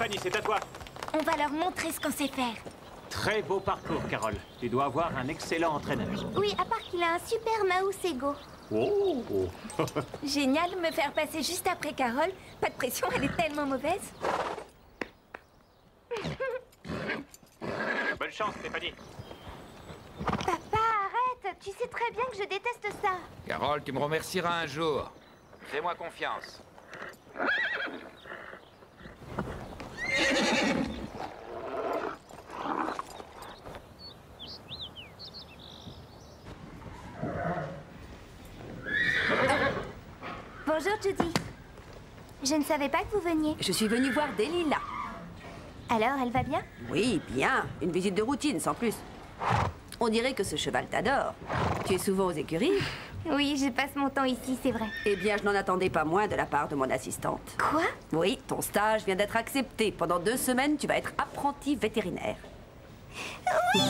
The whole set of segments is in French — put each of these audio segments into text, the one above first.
Stéphanie, c'est à toi. On va leur montrer ce qu'on sait faire. Très beau parcours, Carole. Tu dois avoir un excellent entraîneur. Oui, à part qu'il a un super mouse ego. Oh. Génial, me faire passer juste après Carole. Pas de pression, elle est tellement mauvaise. Bonne chance, Stéphanie. Papa, arrête. Tu sais très bien que je déteste ça. Carole, tu me remercieras un jour. Fais-moi confiance. Bonjour, Judy. Je ne savais pas que vous veniez. Je suis venue voir Delilah. Alors, elle va bien? Oui, bien. Une visite de routine, sans plus. On dirait que ce cheval t'adore. Tu es souvent aux écuries? Oui, je passe mon temps ici, c'est vrai. Eh bien, je n'en attendais pas moins de la part de mon assistante. Quoi? Oui, ton stage vient d'être accepté. Pendant 2 semaines, tu vas être apprenti vétérinaire. Oui.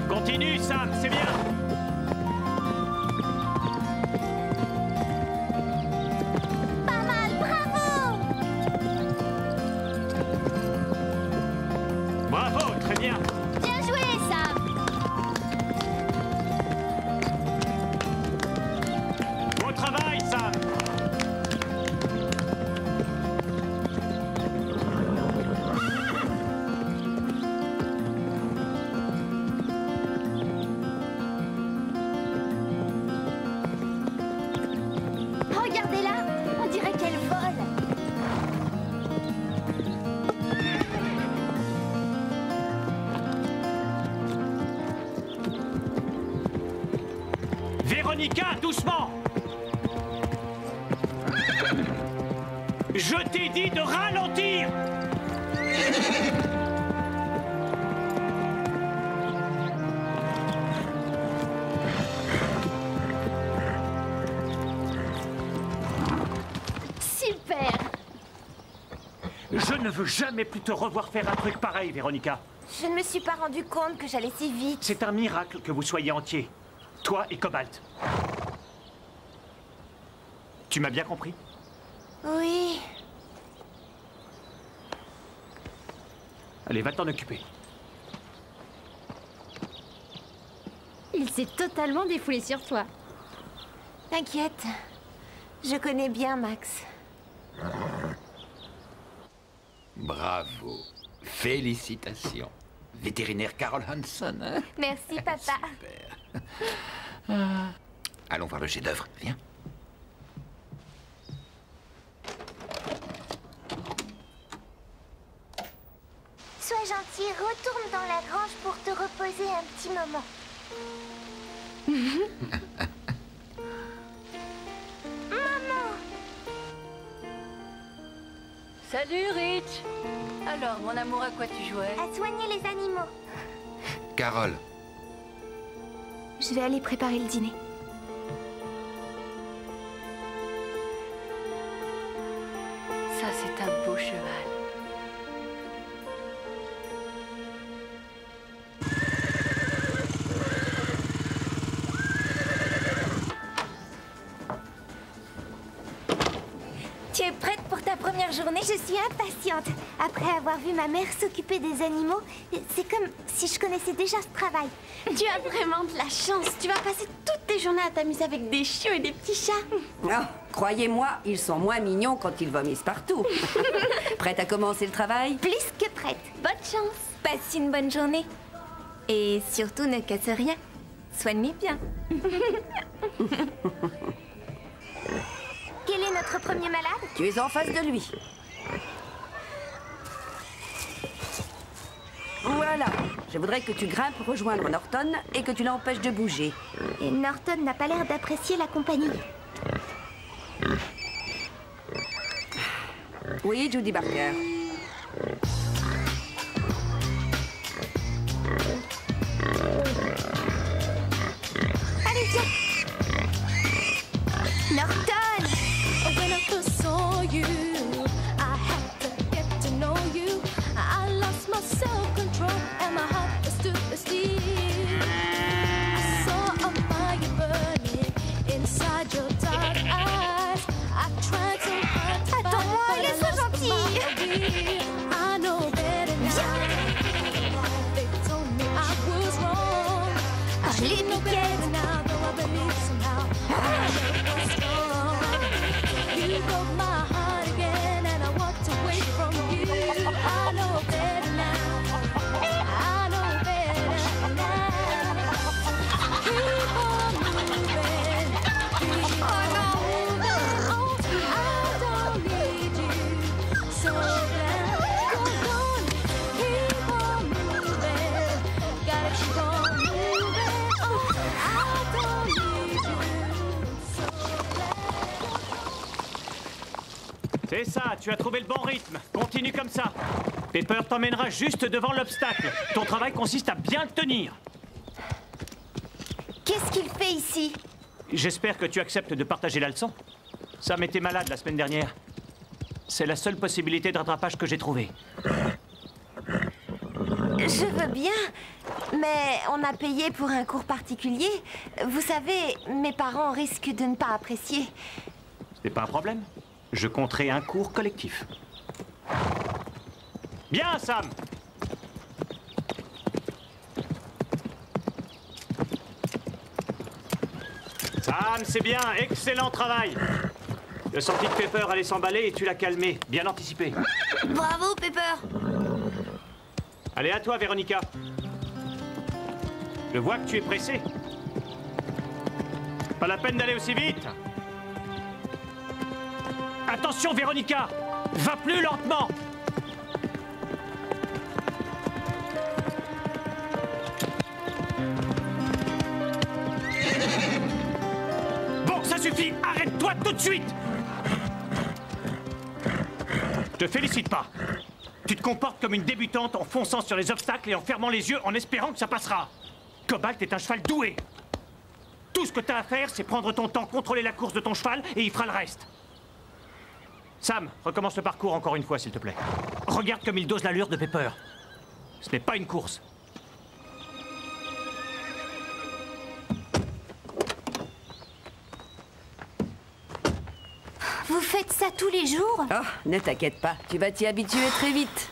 Continue, Sam, c'est bien. Pas mal, bravo. Bravo, très bien. Bien joué, Sam. Bon travail, Sam. Regardez-la, on dirait qu'elle vole. Véronica, doucement. Je t'ai dit de ralentir. Super. Je ne veux jamais plus te revoir faire un truc pareil, Véronica. Je ne me suis pas rendu compte que j'allais si vite. C'est un miracle que vous soyez entiers. Toi et Cobalt. Tu m'as bien compris? Oui. Allez, va t'en occuper. Il s'est totalement défoulé sur toi. T'inquiète. Je connais bien Max. Bravo. Félicitations. Vétérinaire Carole Hanson, hein? Merci, papa. Super. Allons voir le chef-d'œuvre. Viens. Sois gentil, retourne dans la grange pour te reposer un petit moment. Maman! Salut Rich. Alors, mon amour, à quoi tu jouais? À soigner les animaux. Carole, Je vais aller préparer le dîner. Ça, c'est un beau cheval. Tu es prête pour ta première journée? Je suis impatiente. Après avoir vu ma mère s'occuper des animaux, c'est comme si je connaissais déjà ce travail. Tu as vraiment de la chance. Tu vas passer toutes tes journées à t'amuser avec des chiots et des petits chats. Oh, croyez-moi, ils sont moins mignons quand ils vomissent partout. Prête à commencer le travail? Plus que prête. Bonne chance. Passe une bonne journée. Et surtout, ne casse rien. Soigne-les bien. Quel est notre premier malade? Tu es en face de lui. Voilà. Je voudrais que tu grimpes rejoindre Norton et que tu l'empêches de bouger. Et Norton n'a pas l'air d'apprécier la compagnie. Oui, Judy Barker. Allez, viens. Norton! When I first saw you, I had to get to know you. I lost my self-control and my heart stood still. I saw a fire burning inside your dark eyes. I tried so hard to Attends-moi, fight, but I laisse-moi lost gentille. my way. I know better now. They told me I was wrong. I Je l'ai should know piqué. better now, though I believe somehow. I was strong. You broke my heart again, and I walked away from you. I know better now. I know better now. Keep on moving. Keep on moving on. I don't need you. So now, go on. Keep on moving. Gotta keep on moving on. I don't need you. So C'est ça, tu as trouvé le bon rythme. Continue comme ça. Pepper t'emmènera juste devant l'obstacle. Ton travail consiste à bien le tenir. Qu'est-ce qu'il fait ici? J'espère que tu acceptes de partager la leçon. Sam était malade la semaine dernière. C'est la seule possibilité de rattrapage que j'ai trouvée. Je veux bien, mais on a payé pour un cours particulier. Vous savez, mes parents risquent de ne pas apprécier. C'est pas un problème. Je compterai un cours collectif. Bien, Sam! Sam, c'est bien. Excellent travail. Le senti que Pepper allait s'emballer et tu l'as calmé. Bien anticipé. Bravo, Pepper. Allez, à toi, Véronica. Je vois que tu es pressée. Pas la peine d'aller aussi vite. Attention, Véronica! Va plus lentement! Bon, ça suffit! Arrête-toi tout de suite! Je te félicite pas. Tu te comportes comme une débutante en fonçant sur les obstacles et en fermant les yeux en espérant que ça passera. Cobalt est un cheval doué. Tout ce que t'as à faire, c'est prendre ton temps, contrôler la course de ton cheval et il fera le reste. Sam, recommence le parcours encore une fois, s'il te plaît. Regarde comme il dose l'allure de Pepper. Ce n'est pas une course. Vous faites ça tous les jours? Oh, ne t'inquiète pas, tu vas t'y habituer très vite.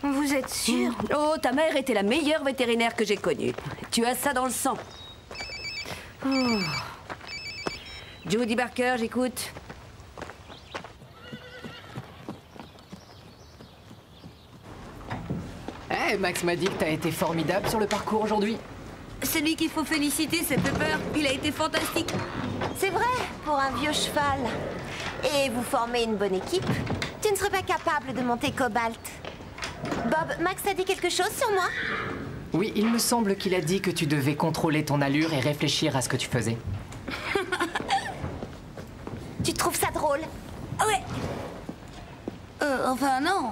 Vous êtes sûr? Oh, ta mère était la meilleure vétérinaire que j'ai connue. Tu as ça dans le sang. Oh. Judy Barker, j'écoute. Eh, Max m'a dit que t'as été formidable sur le parcours aujourd'hui. Celui qu'il faut féliciter, c'est Pepper. Il a été fantastique. C'est vrai, pour un vieux cheval. Et vous formez une bonne équipe. Tu ne serais pas capable de monter Cobalt. Bob, Max a dit quelque chose sur moi? Oui, il me semble qu'il a dit que tu devais contrôler ton allure et réfléchir à ce que tu faisais. Tu trouves ça drôle? Ouais. Enfin, non.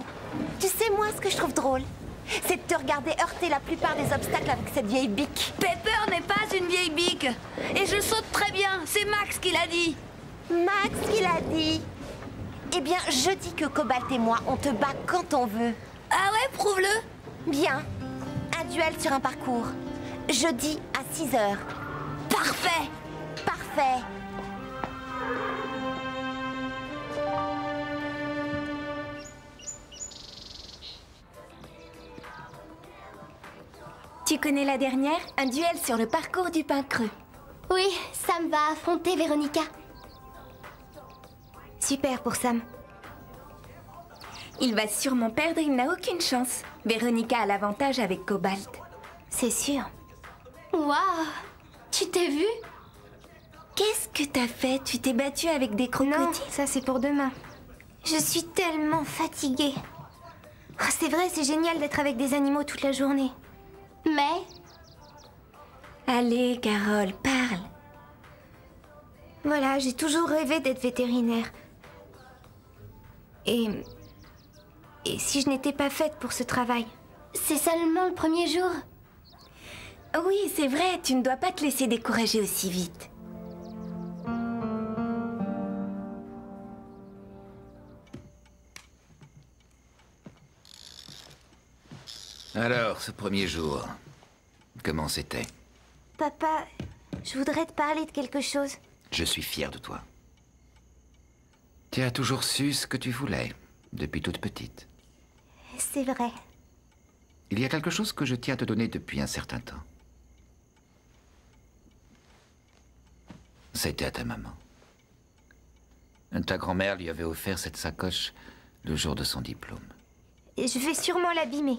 Tu sais, moi, ce que je trouve drôle, c'est de te regarder heurter la plupart des obstacles avec cette vieille bique. Pepper n'est pas une vieille bique. Et je saute très bien. C'est Max qui l'a dit. Max qui l'a dit. Eh bien, je dis que Cobalt et moi, on te bat quand on veut. Ah ouais, prouve-le. Bien. Un duel sur un parcours. Jeudi à 6 h. Parfait. Parfait. Tu connais la dernière? Un duel sur le parcours du pain creux. Oui, Sam va affronter Véronica. Super pour Sam. Il va sûrement perdre, il n'a aucune chance. Véronica a l'avantage avec Cobalt. C'est sûr. Waouh! Tu t'es vu? Qu'est-ce que t'as fait? Tu t'es battue avec des crocodiles? Non, ça c'est pour demain. Je suis tellement fatiguée. Oh, c'est vrai, c'est génial d'être avec des animaux toute la journée. Mais... Allez, Carole, parle. Voilà, j'ai toujours rêvé d'être vétérinaire. Et si je n'étais pas faite pour ce travail? C'est seulement le premier jour. Oui, c'est vrai, tu ne dois pas te laisser décourager aussi vite. Alors, ce premier jour, comment c'était? Papa, je voudrais te parler de quelque chose. Je suis fier de toi. Tu as toujours su ce que tu voulais, depuis toute petite. C'est vrai. Il y a quelque chose que je tiens à te donner depuis un certain temps. C'était à ta maman. Ta grand-mère lui avait offert cette sacoche le jour de son diplôme. Je vais sûrement l'abîmer.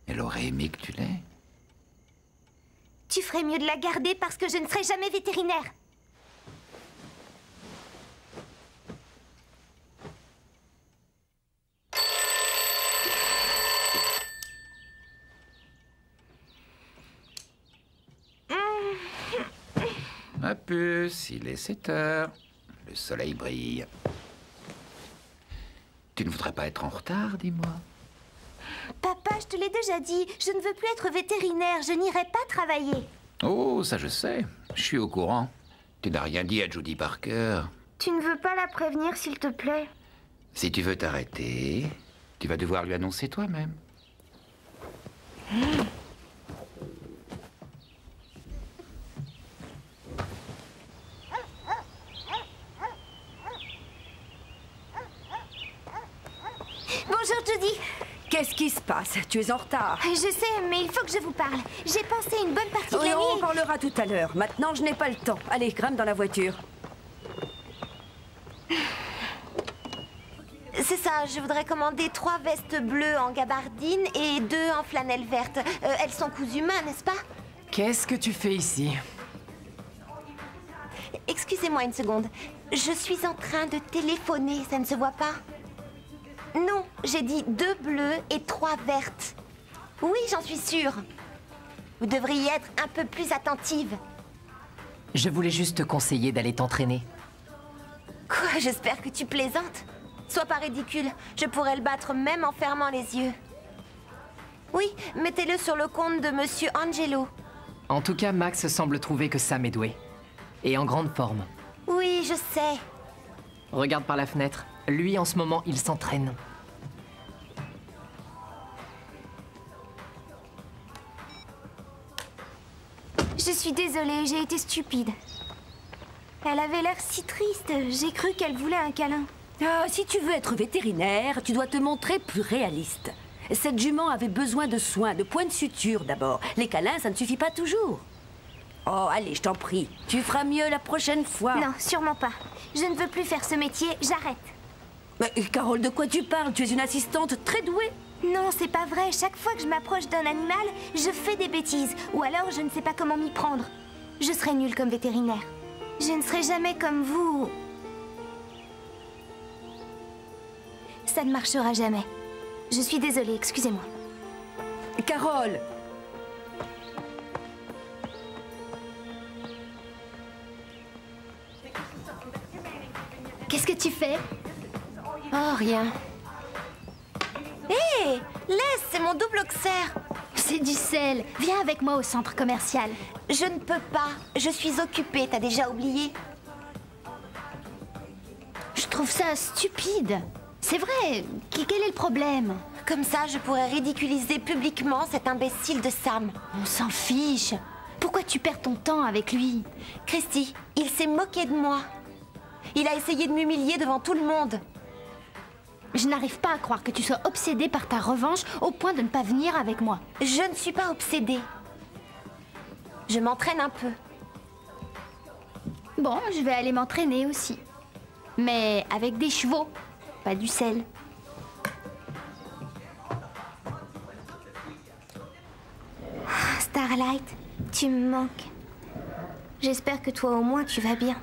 Elle aurait aimé que tu l'aies. Tu ferais mieux de la garder parce que je ne serai jamais vétérinaire. Ma puce, il est 7 heures. Le soleil brille. Tu ne voudrais pas être en retard, dis-moi? Papa, je te l'ai déjà dit, je ne veux plus être vétérinaire, je n'irai pas travailler. Oh, ça je sais. Je suis au courant. Tu n'as rien dit à Judy Parker. Tu ne veux pas la prévenir, s'il te plaît? Si tu veux t'arrêter, tu vas devoir lui annoncer toi-même. Bonjour, Judy. Qu'est-ce qui se passe? Tu es en retard. Je sais, mais il faut que je vous parle. J'ai pensé une bonne partie de Oui, la on en nuit. parlera tout à l'heure. Maintenant, je n'ai pas le temps. Allez, grimpe dans la voiture. C'est ça, je voudrais commander 3 vestes bleues en gabardine et 2 en flanelle verte. Elles sont cousues main, n'est-ce pas? Qu'est-ce que tu fais ici? Excusez-moi une seconde. Je suis en train de téléphoner, ça ne se voit pas? Non, j'ai dit 2 bleues et 3 vertes. Oui, j'en suis sûre. Vous devriez être un peu plus attentive. Je voulais juste te conseiller d'aller t'entraîner. Quoi, j'espère que tu plaisantes. Sois pas ridicule, je pourrais le battre même en fermant les yeux. Oui, mettez-le sur le compte de Monsieur Angelo. En tout cas, Max semble trouver que Sam est doué. Et en grande forme. Oui, je sais. Regarde par la fenêtre. Lui, en ce moment, il s'entraîne. Je suis désolée, j'ai été stupide. Elle avait l'air si triste, j'ai cru qu'elle voulait un câlin. Ah, si tu veux être vétérinaire, tu dois te montrer plus réaliste. Cette jument avait besoin de soins, de points de suture d'abord. Les câlins, ça ne suffit pas toujours. Oh, allez, je t'en prie. Tu feras mieux la prochaine fois. Non, sûrement pas. Je ne veux plus faire ce métier, j'arrête. Mais Carole, de quoi tu parles? Tu es une assistante très douée. Non, c'est pas vrai. Chaque fois que je m'approche d'un animal, je fais des bêtises. Ou alors, je ne sais pas comment m'y prendre. Je serai nulle comme vétérinaire. Je ne serai jamais comme vous. Ça ne marchera jamais. Je suis désolée, excusez-moi. Carole! Qu'est-ce que tu fais? Oh, rien. Hé, laisse, c'est mon double auxerre. C'est du sel. Viens avec moi au centre commercial. Je ne peux pas. Je suis occupée, t'as déjà oublié? Je trouve ça stupide. C'est vrai. Quel est le problème? Comme ça, je pourrais ridiculiser publiquement cet imbécile de Sam. On s'en fiche. Pourquoi tu perds ton temps avec lui? Christy, il s'est moqué de moi. Il a essayé de m'humilier devant tout le monde. Je n'arrive pas à croire que tu sois obsédée par ta revanche au point de ne pas venir avec moi. Je ne suis pas obsédée. Je m'entraîne un peu. Bon, je vais aller m'entraîner aussi. Mais avec des chevaux, pas du sel. Starlight, tu me manques. J'espère que toi au moins tu vas bien.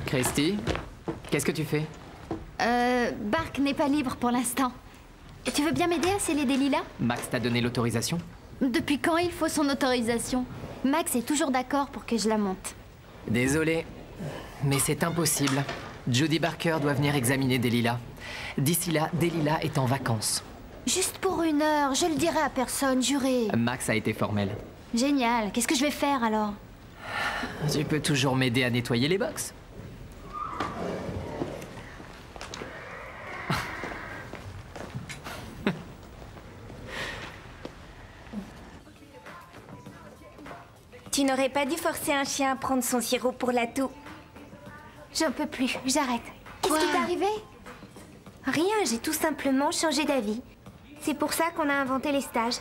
Christy, qu'est-ce que tu fais? Bark n'est pas libre pour l'instant. Tu veux bien m'aider à sceller des lilas? Max t'a donné l'autorisation? Depuis quand il faut son autorisation? Max est toujours d'accord pour que je la monte. Désolé, mais c'est impossible. Judy Barker doit venir examiner Delilah. D'ici là, Delilah est en vacances. Juste pour 1 heure, je le dirai à personne, juré. Max a été formel. Génial, qu'est-ce que je vais faire alors? Tu peux toujours m'aider à nettoyer les box. Tu n'aurais pas dû forcer un chien à prendre son sirop pour la toux. J'en peux plus, j'arrête. Qu'est-ce qui t'est arrivé? Rien, j'ai tout simplement changé d'avis. C'est pour ça qu'on a inventé les stages.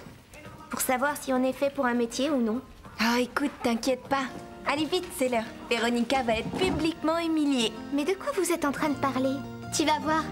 Pour savoir si on est fait pour un métier ou non. Oh, écoute, t'inquiète pas. Allez vite, c'est l'heure. Véronica va être publiquement humiliée. Mais de quoi vous êtes en train de parler? Tu vas voir.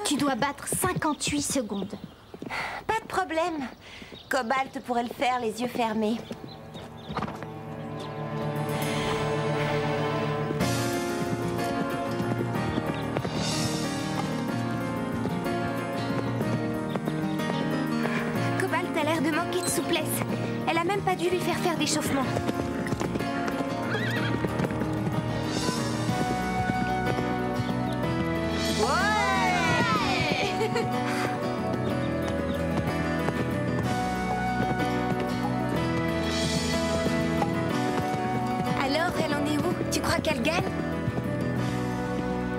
Tu dois battre 58 secondes. Pas de problème. Cobalt pourrait le faire les yeux fermés. Cobalt a l'air de manquer de souplesse. Elle a même pas dû lui faire d'échauffement. Alors, elle en est où? Tu crois qu'elle gagne?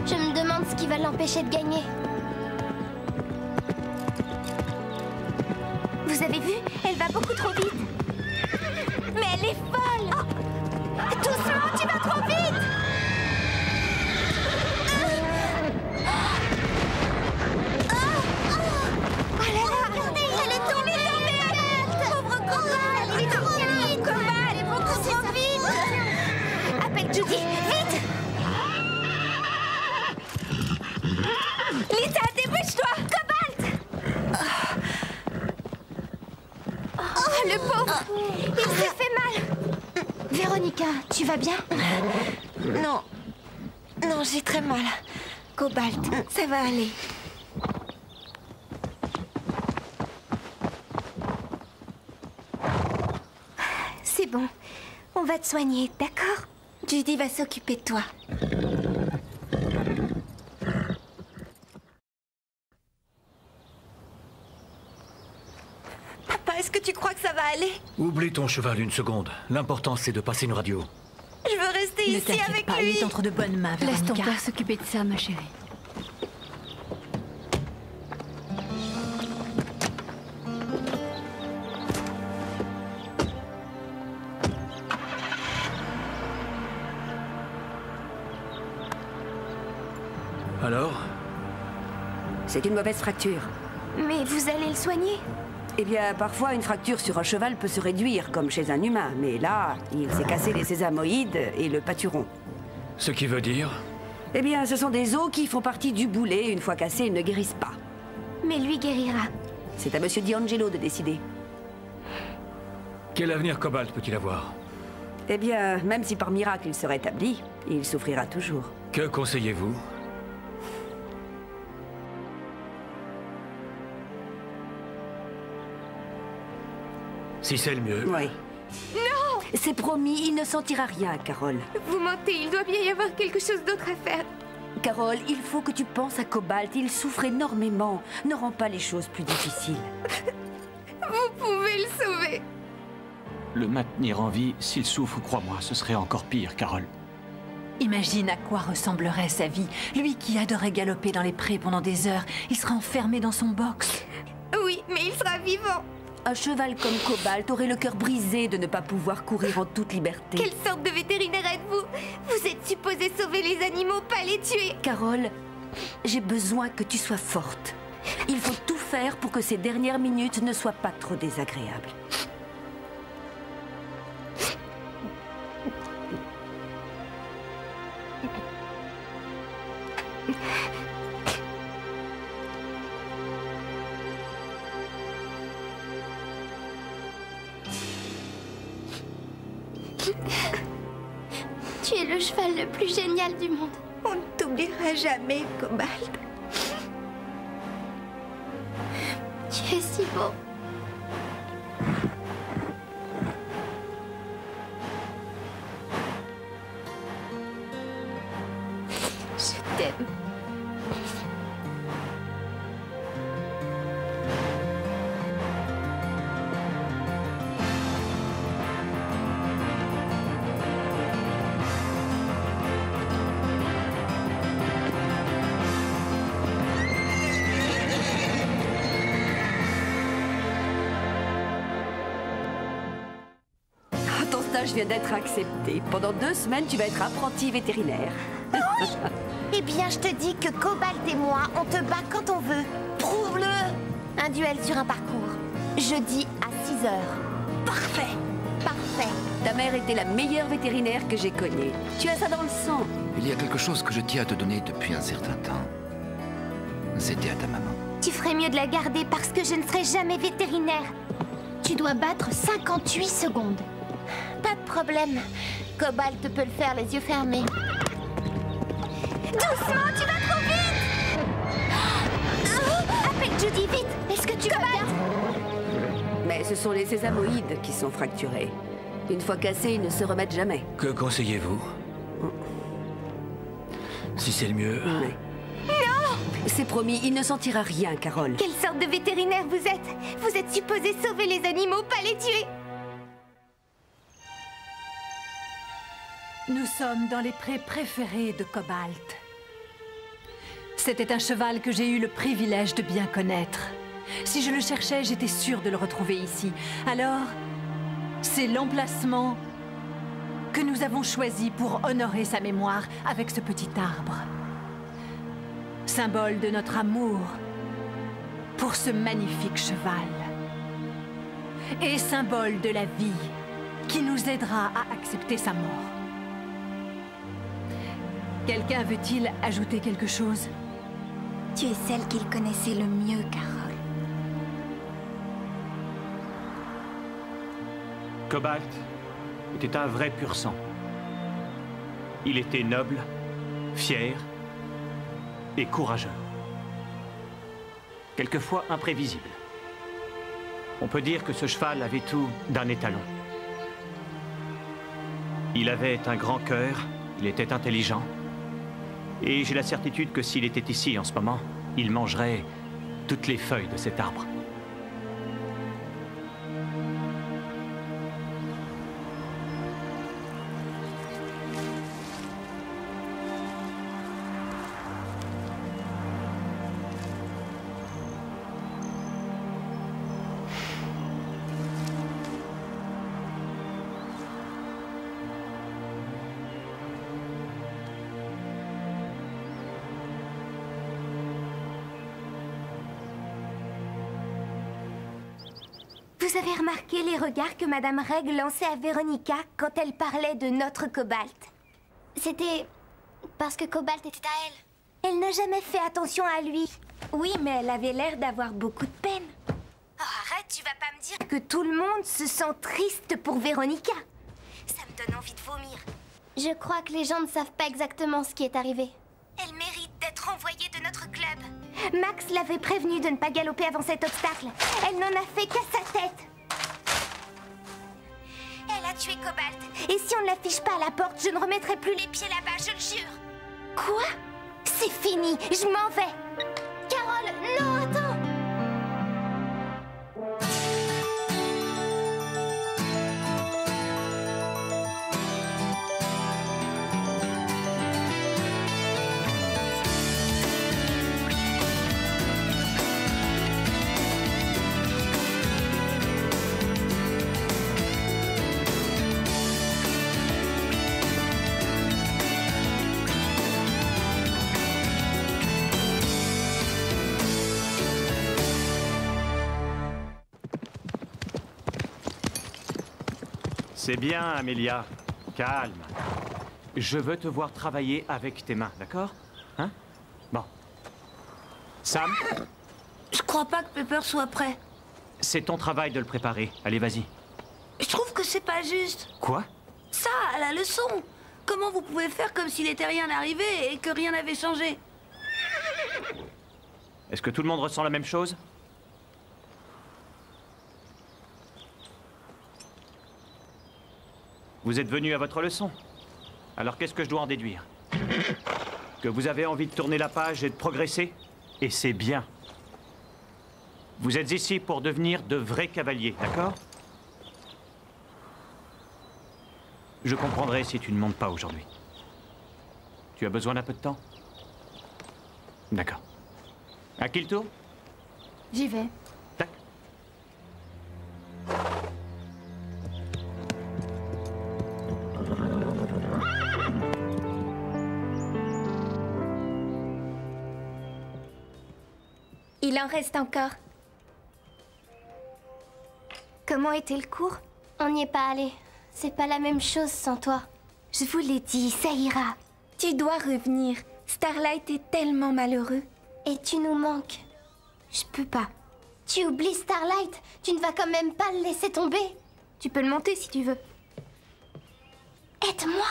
Je me demande ce qui va l'empêcher de gagner. Vous avez vu? Elle va beaucoup trop vite. Mais elle est folle! Oh! Doucement, tu vas trop vite! Oh là là! Regardez, elle est tombée! Pauvre Cobalt! Elle est trop vite! Cobalt, elle est beaucoup trop vite! Appelle Judy, vite! Lisa, dépêche-toi! Cobalt! Oh, le pauvre! Il s'est fait mal! Véronica, tu vas bien? Non. Non, j'ai très mal. Cobalt, ça va aller. C'est bon. On va te soigner, d'accord? Judy va s'occuper de toi. Papa, est-ce que tu crois que ça va aller? Oublie ton cheval 1 seconde. L'important, c'est de passer une radio. Je veux rester ici avec pas, lui. il est entre de bonnes mains, Laisse ton Véronica. père s'occuper de ça, ma chérie. Alors? C'est une mauvaise fracture. Mais vous allez le soigner? Eh bien, parfois, une fracture sur un cheval peut se réduire, comme chez un humain. Mais là, il s'est cassé les sésamoïdes et le pâturon. Ce qui veut dire? Eh bien, ce sont des os qui font partie du boulet. Une fois cassés, ils ne guérissent pas. Mais lui guérira. C'est à Monsieur D'Angelo de décider. Quel avenir Cobalt peut-il avoir? Eh bien, même si par miracle il se rétablit, il souffrira toujours. Que conseillez-vous? Si c'est le mieux. Oui. Non! C'est promis, il ne sentira rien, Carole. Vous mentez, il doit bien y avoir quelque chose d'autre à faire. Carole, il faut que tu penses à Cobalt. Il souffre énormément. Ne rends pas les choses plus difficiles. Vous pouvez le sauver. Le maintenir en vie, s'il souffre, crois-moi, ce serait encore pire, Carole. Imagine à quoi ressemblerait sa vie. Lui qui adorait galoper dans les prés pendant des heures, il sera enfermé dans son box. Oui, mais il sera vivant. Un cheval comme Cobalt aurait le cœur brisé de ne pas pouvoir courir en toute liberté. Quelle sorte de vétérinaire êtes-vous? Vous êtes supposé sauver les animaux, pas les tuer. Carole, j'ai besoin que tu sois forte. Il faut tout faire pour que ces dernières minutes ne soient pas trop désagréables. Tu es le cheval le plus génial du monde. On ne t'oubliera jamais, Cobalt. Tu es si beau. Je t'aime. Ton stage vient d'être accepté. Pendant 2 semaines, tu vas être apprenti vétérinaire. Eh bien, je te dis que Cobalt et moi, on te bat quand on veut. Prouve-le! Un duel sur un parcours. Jeudi à 6 heures. Parfait! Parfait! Ta mère était la meilleure vétérinaire que j'ai connue. Tu as ça dans le sang. Il y a quelque chose que je tiens à te donner depuis un certain temps. C'était à ta maman. Tu ferais mieux de la garder parce que je ne serai jamais vétérinaire. Tu dois battre 58 secondes. Pas de problème. Cobalt peut le faire les yeux fermés. Doucement, tu vas trop vite! Appelle Judy, vite! Est-ce que tu vas bien? Mais ce sont les sésamoïdes qui sont fracturés. Une fois cassés, ils ne se remettent jamais. Que conseillez-vous? Si c'est le mieux. Oui. Non! C'est promis, il ne sentira rien, Carole. Quelle sorte de vétérinaire vous êtes? Vous êtes supposé sauver les animaux, pas les tuer! Nous sommes dans les prés préférés de Cobalt. C'était un cheval que j'ai eu le privilège de bien connaître. Si je le cherchais, j'étais sûre de le retrouver ici. Alors, c'est l'emplacement que nous avons choisi pour honorer sa mémoire avec ce petit arbre. Symbole de notre amour pour ce magnifique cheval. Et symbole de la vie qui nous aidera à accepter sa mort. Quelqu'un veut-il ajouter quelque chose? Tu es celle qu'il connaissait le mieux, Carole. Cobalt était un vrai pur sang. Il était noble, fier et courageux. Quelquefois imprévisible. On peut dire que ce cheval avait tout d'un étalon. Il avait un grand cœur, il était intelligent. Et j'ai la certitude que s'il était ici en ce moment, il mangerait toutes les feuilles de cet arbre. Vous avez remarqué les regards que Madame Reg lançait à Véronica quand elle parlait de notre Cobalt? C'était parce que Cobalt était à elle. Elle n'a jamais fait attention à lui. Oui, mais elle avait l'air d'avoir beaucoup de peine. Oh, arrête, tu vas pas me dire que tout le monde se sent triste pour Véronica. Ça me donne envie de vomir. Je crois que les gens ne savent pas exactement ce qui est arrivé. Elle mérite d'être envoyée de notre club. Max l'avait prévenue de ne pas galoper avant cet obstacle. Elle n'en a fait qu'à sa tête. Elle a tué Cobalt. Et si on ne l'affiche pas à la porte, je ne remettrai plus les pieds là-bas, je le jure. Quoi? C'est fini, je m'en vais. Carole, non, attends! C'est bien, Amelia. Calme. Je veux te voir travailler avec tes mains, d'accord? Hein? Bon. Sam? Je crois pas que Pepper soit prêt. C'est ton travail de le préparer. Allez, vas-y. Je trouve que c'est pas juste. Quoi? Ça, la leçon. Comment vous pouvez faire comme s'il n'était rien arrivé et que rien n'avait changé? Est-ce que tout le monde ressent la même chose? Vous êtes venu à votre leçon. Alors qu'est-ce que je dois en déduire? Que vous avez envie de tourner la page et de progresser? Et c'est bien. Vous êtes ici pour devenir de vrais cavaliers, d'accord? Je comprendrai si tu ne montes pas aujourd'hui. Tu as besoin d'un peu de temps? D'accord. À qui le tour? J'y vais. Tac. Il en reste encore. Comment était le cours? On n'y est pas allé. C'est pas la même chose sans toi. Je vous l'ai dit, ça ira. Tu dois revenir. Starlight est tellement malheureux. Et tu nous manques. Je peux pas. Tu oublies Starlight. Tu ne vas quand même pas le laisser tomber. Tu peux le monter si tu veux. Aide-moi.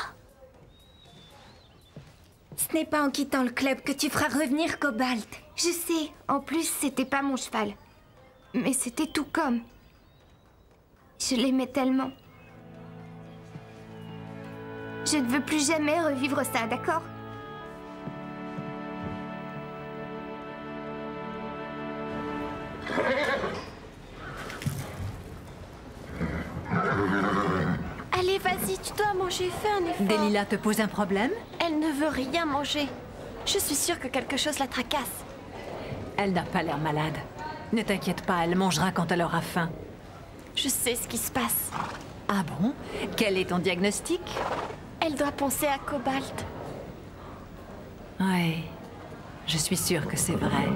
Ce n'est pas en quittant le club que tu feras revenir Cobalt. Je sais, en plus, c'était pas mon cheval. Mais c'était tout comme. Je l'aimais tellement. Je ne veux plus jamais revivre ça, d'accord? Allez, vas-y, tu dois manger, fais un effort. Delilah te pose un problème? Elle ne veut rien manger. Je suis sûre que quelque chose la tracasse. Elle n'a pas l'air malade. Ne t'inquiète pas, elle mangera quand elle aura faim. Je sais ce qui se passe. Ah bon? Quel est ton diagnostic? Elle doit penser à Cobalt. Oui, je suis sûre que c'est vrai.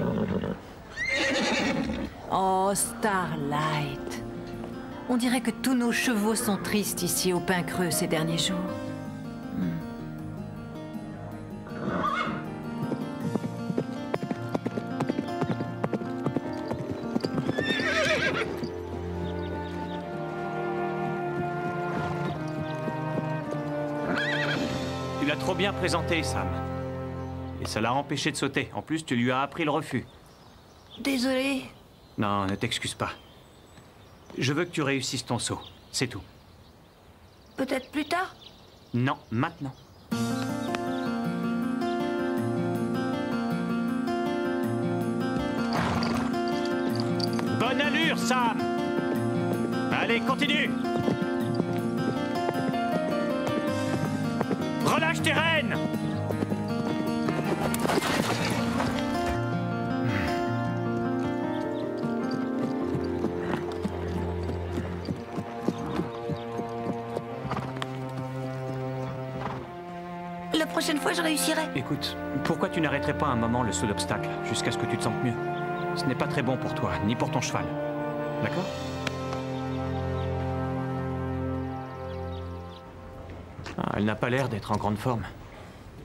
Oh, Starlight. On dirait que tous nos chevaux sont tristes ici au Pain Creux ces derniers jours. Tu l'as trop bien présenté, Sam. Et ça l'a empêché de sauter. En plus, tu lui as appris le refus. Désolée. Non, ne t'excuse pas. Je veux que tu réussisses ton saut. C'est tout. Peut-être plus tard? Non, maintenant. Bonne allure, Sam! Allez, continue! Relâche tes rênes! La prochaine fois, je réussirai. Écoute, pourquoi tu n'arrêterais pas un moment le saut d'obstacle, jusqu'à ce que tu te sentes mieux? Ce n'est pas très bon pour toi, ni pour ton cheval. D'accord? Ah, elle n'a pas l'air d'être en grande forme.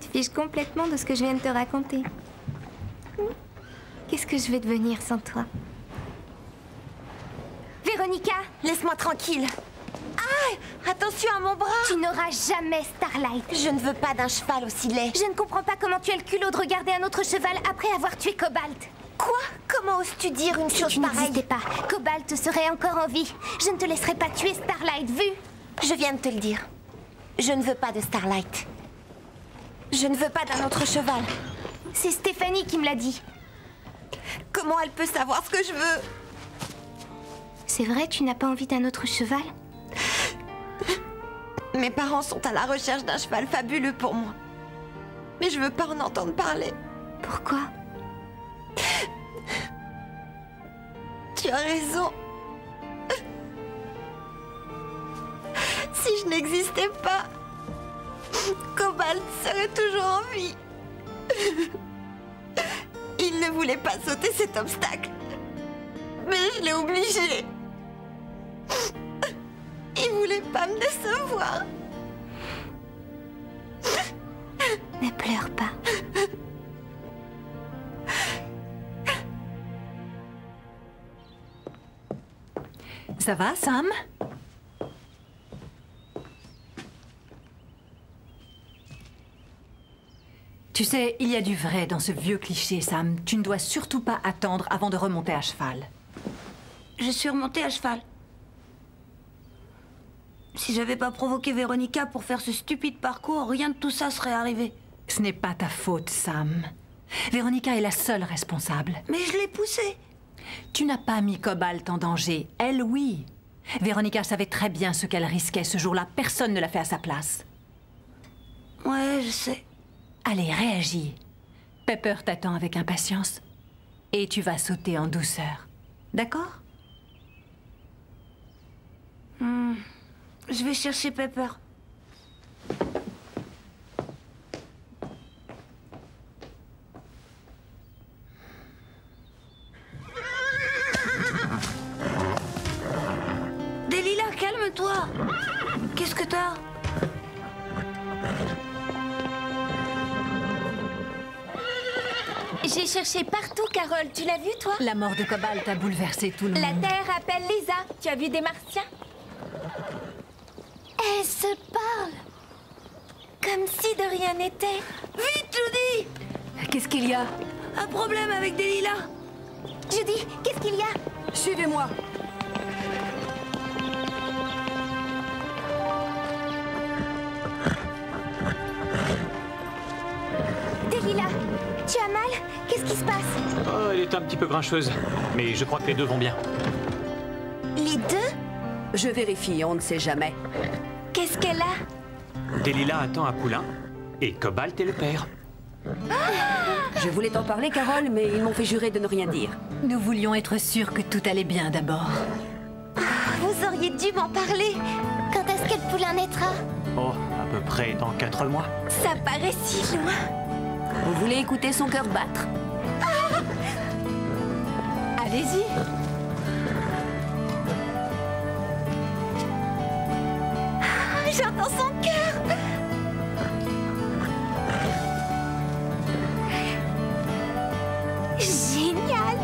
te fiches complètement de ce que je viens de te raconter. Qu'est-ce que je vais devenir sans toi? Véronica, laisse-moi tranquille. Ah, attention à mon bras. Tu n'auras jamais Starlight. Je ne veux pas d'un cheval aussi laid. Je ne comprends pas comment tu as le culot de regarder un autre cheval après avoir tué Cobalt. Quoi? Comment oses-tu dire une chose Tu pareille? n'existais pas. Cobalt serait encore en vie. Je ne te laisserai pas tuer Starlight, vu? Je viens de te le dire. Je ne veux pas de Starlight. Je ne veux pas d'un autre cheval. C'est Stéphanie qui me l'a dit. Comment elle peut savoir ce que je veux? C'est vrai, tu n'as pas envie d'un autre cheval? Mes parents sont à la recherche d'un cheval fabuleux pour moi. Mais je veux pas en entendre parler. Pourquoi? Tu as raison. Si je n'existais pas, Cobalt serait toujours en vie. Il ne voulait pas sauter cet obstacle. Mais je l'ai obligé. Il voulait pas me décevoir. Ne pleure pas. Ça va, Sam? Tu sais, il y a du vrai dans ce vieux cliché, Sam. Tu ne dois surtout pas attendre avant de remonter à cheval. Je suis remontée à cheval. Si j'avais pas provoqué Véronica pour faire ce stupide parcours, rien de tout ça serait arrivé. Ce n'est pas ta faute, Sam. Véronica est la seule responsable. Mais je l'ai poussée. Tu n'as pas mis Cobalt en danger. Elle, oui. Véronica savait très bien ce qu'elle risquait ce jour-là. Personne ne l'a fait à sa place. Ouais, je sais. Allez, réagis. Pepper t'attend avec impatience. Et tu vas sauter en douceur. D'accord? Je vais chercher Pepper. Delilah, calme-toi. Qu'est-ce que t'as? J'ai cherché partout, Carole. Tu l'as vu, toi? La mort de Cobalt a bouleversé tout le La monde. Terre appelle Lisa. Tu as vu des Martiens? Elles se parlent. Comme si de rien n'était. Vite, Judy! Qu'est-ce qu'il y a? Un problème avec Delilah. Judy, qu'est-ce qu'il y a? Suivez-moi. Delilah, tu as mal? Qu'est-ce qui se passe? Oh, elle est un petit peu grincheuse. Mais je crois que les deux vont bien. Les deux? Je vérifie, on ne sait jamais. Qu'est-ce qu'elle a? Delilah attend un poulain. Et Cobalt est le père. Je voulais t'en parler, Carole, mais ils m'ont fait jurer de ne rien dire. Nous voulions être sûrs que tout allait bien d'abord. Vous auriez dû m'en parler. Quand est-ce que le poulain naîtra? Oh, à peu près dans 4 mois. Ça paraît si loin. Vous voulez écouter son cœur battre? Allez-y. J'entends son cœur. Génial.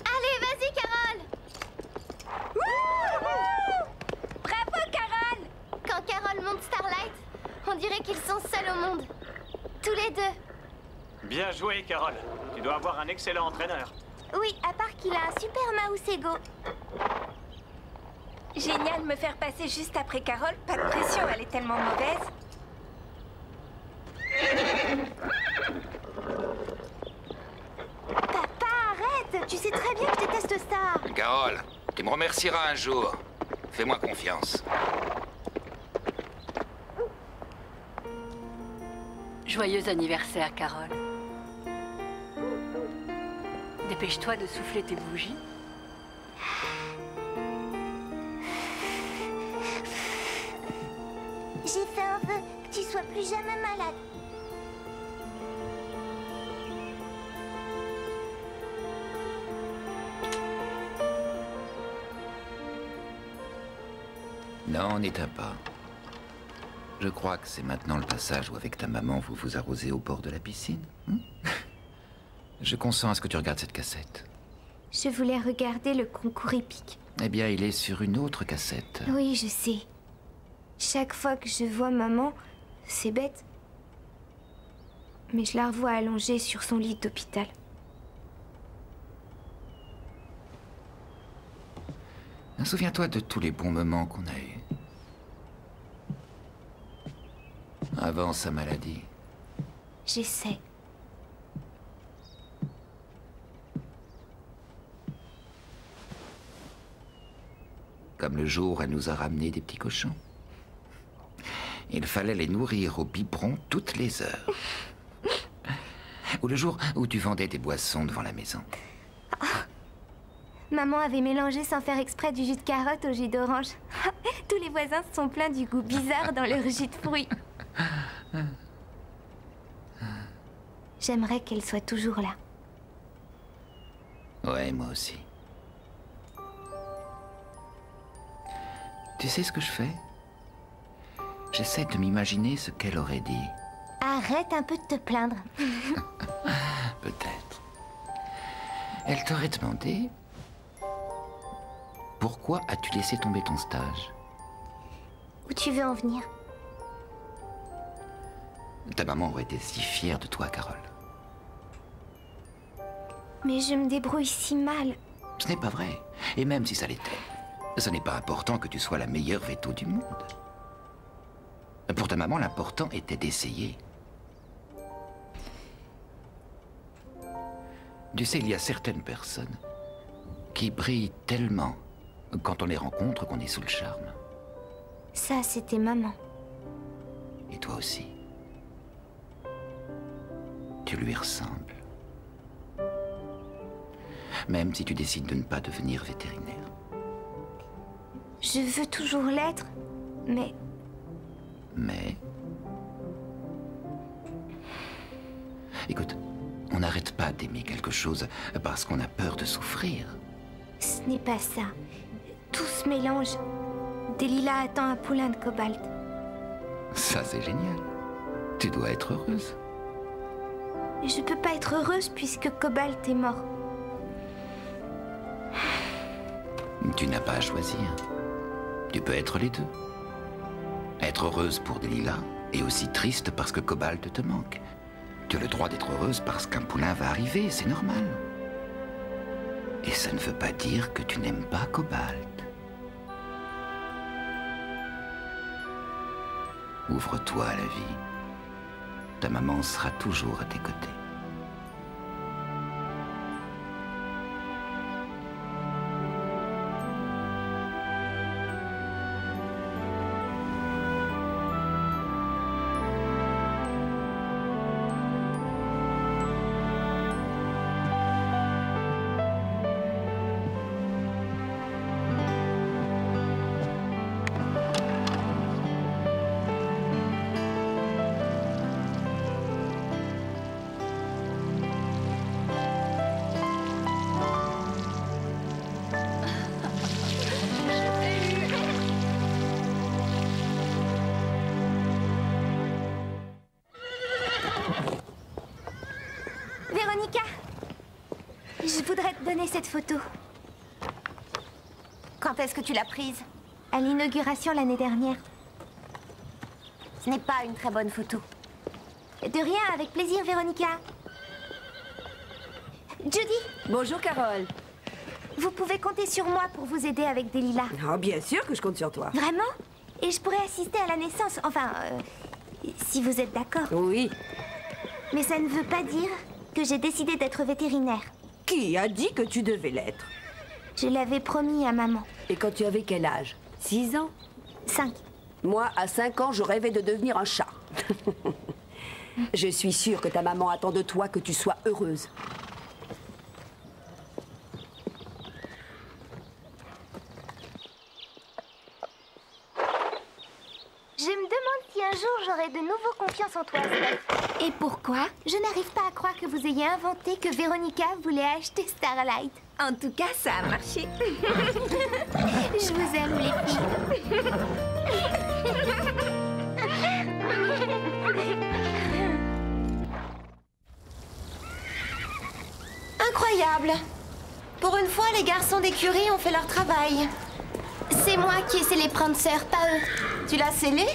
Allez, vas-y, Carole. Bravo, Carole. Quand Carole monte Starlight, on dirait qu'ils sont seuls au monde. Tous les deux. Bien joué, Carole. Tu dois avoir un excellent entraîneur. Oui, à part qu'il a un super mouse ego. Génial de me faire passer juste après Carole. Pas de pression, elle est tellement mauvaise. Papa, arrête. Tu sais très bien que je déteste ça. Carole, tu me remercieras un jour. Fais-moi confiance. Joyeux anniversaire, Carole. Dépêche-toi de souffler tes bougies. J'ai fait un vœu, que tu sois plus jamais malade. Non, n'éteins pas. Je crois que c'est maintenant le passage où avec ta maman vous vous arrosez au bord de la piscine. Je consens à ce que tu regardes cette cassette. Je voulais regarder le concours épique. Eh bien, il est sur une autre cassette. Oui, je sais. Chaque fois que je vois maman, c'est bête. Mais je la revois allongée sur son lit d'hôpital. Souviens-toi de tous les bons moments qu'on a eus. Avant sa maladie. J'essaie. Comme le jour où elle nous a ramené des petits cochons. Il fallait les nourrir au biberon toutes les heures. Ou le jour où tu vendais des boissons devant la maison. Maman avait mélangé sans faire exprès du jus de carotte au jus d'orange. Tous les voisins se sont plaints du goût bizarre dans leur jus de fruits. J'aimerais qu'elle soit toujours là. Ouais, moi aussi. Tu sais ce que je fais? J'essaie de m'imaginer ce qu'elle aurait dit. Arrête un peu de te plaindre. Peut-être. Elle t'aurait demandé... Pourquoi as-tu laissé tomber ton stage? Où tu veux en venir? Ta maman aurait été si fière de toi, Carole. Mais je me débrouille si mal. Ce n'est pas vrai. Et même si ça l'était, ce n'est pas important que tu sois la meilleure veto du monde. Pour ta maman, l'important était d'essayer. Tu sais, il y a certaines personnes qui brillent tellement quand on les rencontre qu'on est sous le charme. Ça, c'était maman. Et toi aussi. Tu lui ressembles. Même si tu décides de ne pas devenir vétérinaire. Je veux toujours l'être, mais... Mais... Écoute, on n'arrête pas d'aimer quelque chose parce qu'on a peur de souffrir. Ce n'est pas ça. Tout se mélange. Delilah attend un poulain de cobalt. Ça, c'est génial. Tu dois être heureuse. Mais je peux pas être heureuse puisque Cobalt est mort. Tu n'as pas à choisir. Tu peux être les deux. Être heureuse pour Delilah et aussi triste parce que Cobalt te manque. Tu as le droit d'être heureuse parce qu'un poulain va arriver, c'est normal. Et ça ne veut pas dire que tu n'aimes pas Cobalt. Ouvre-toi à la vie. Ta maman sera toujours à tes côtés. Véronica, je voudrais te donner cette photo. Quand est-ce que tu l'as prise? À l'inauguration l'année dernière. Ce n'est pas une très bonne photo. De rien, avec plaisir, Véronica. Judy! Bonjour, Carole. Vous pouvez compter sur moi pour vous aider avec Delilah. Oh, bien sûr que je compte sur toi. Vraiment? Et je pourrais assister à la naissance, enfin, si vous êtes d'accord. Oui. Mais ça ne veut pas dire que j'ai décidé d'être vétérinaire. Qui a dit que tu devais l'être? Je l'avais promis à maman. Et quand tu avais quel âge? 6 ans? 5. Moi, à 5 ans, je rêvais de devenir un chat. Je suis sûre que ta maman attend de toi que tu sois heureuse. Je me demande si un jour j'aurai de nouveaux confiance en toi, Steph. Et pourquoi? Je n'arrive pas à croire que vous ayez inventé que Véronica voulait acheter Starlight. En tout cas, ça a marché. Je vous aime, les filles. Incroyable. Pour une fois, les garçons d'écurie ont fait leur travail. C'est moi qui ai scellé Prancer, pas eux. Tu l'as scellé?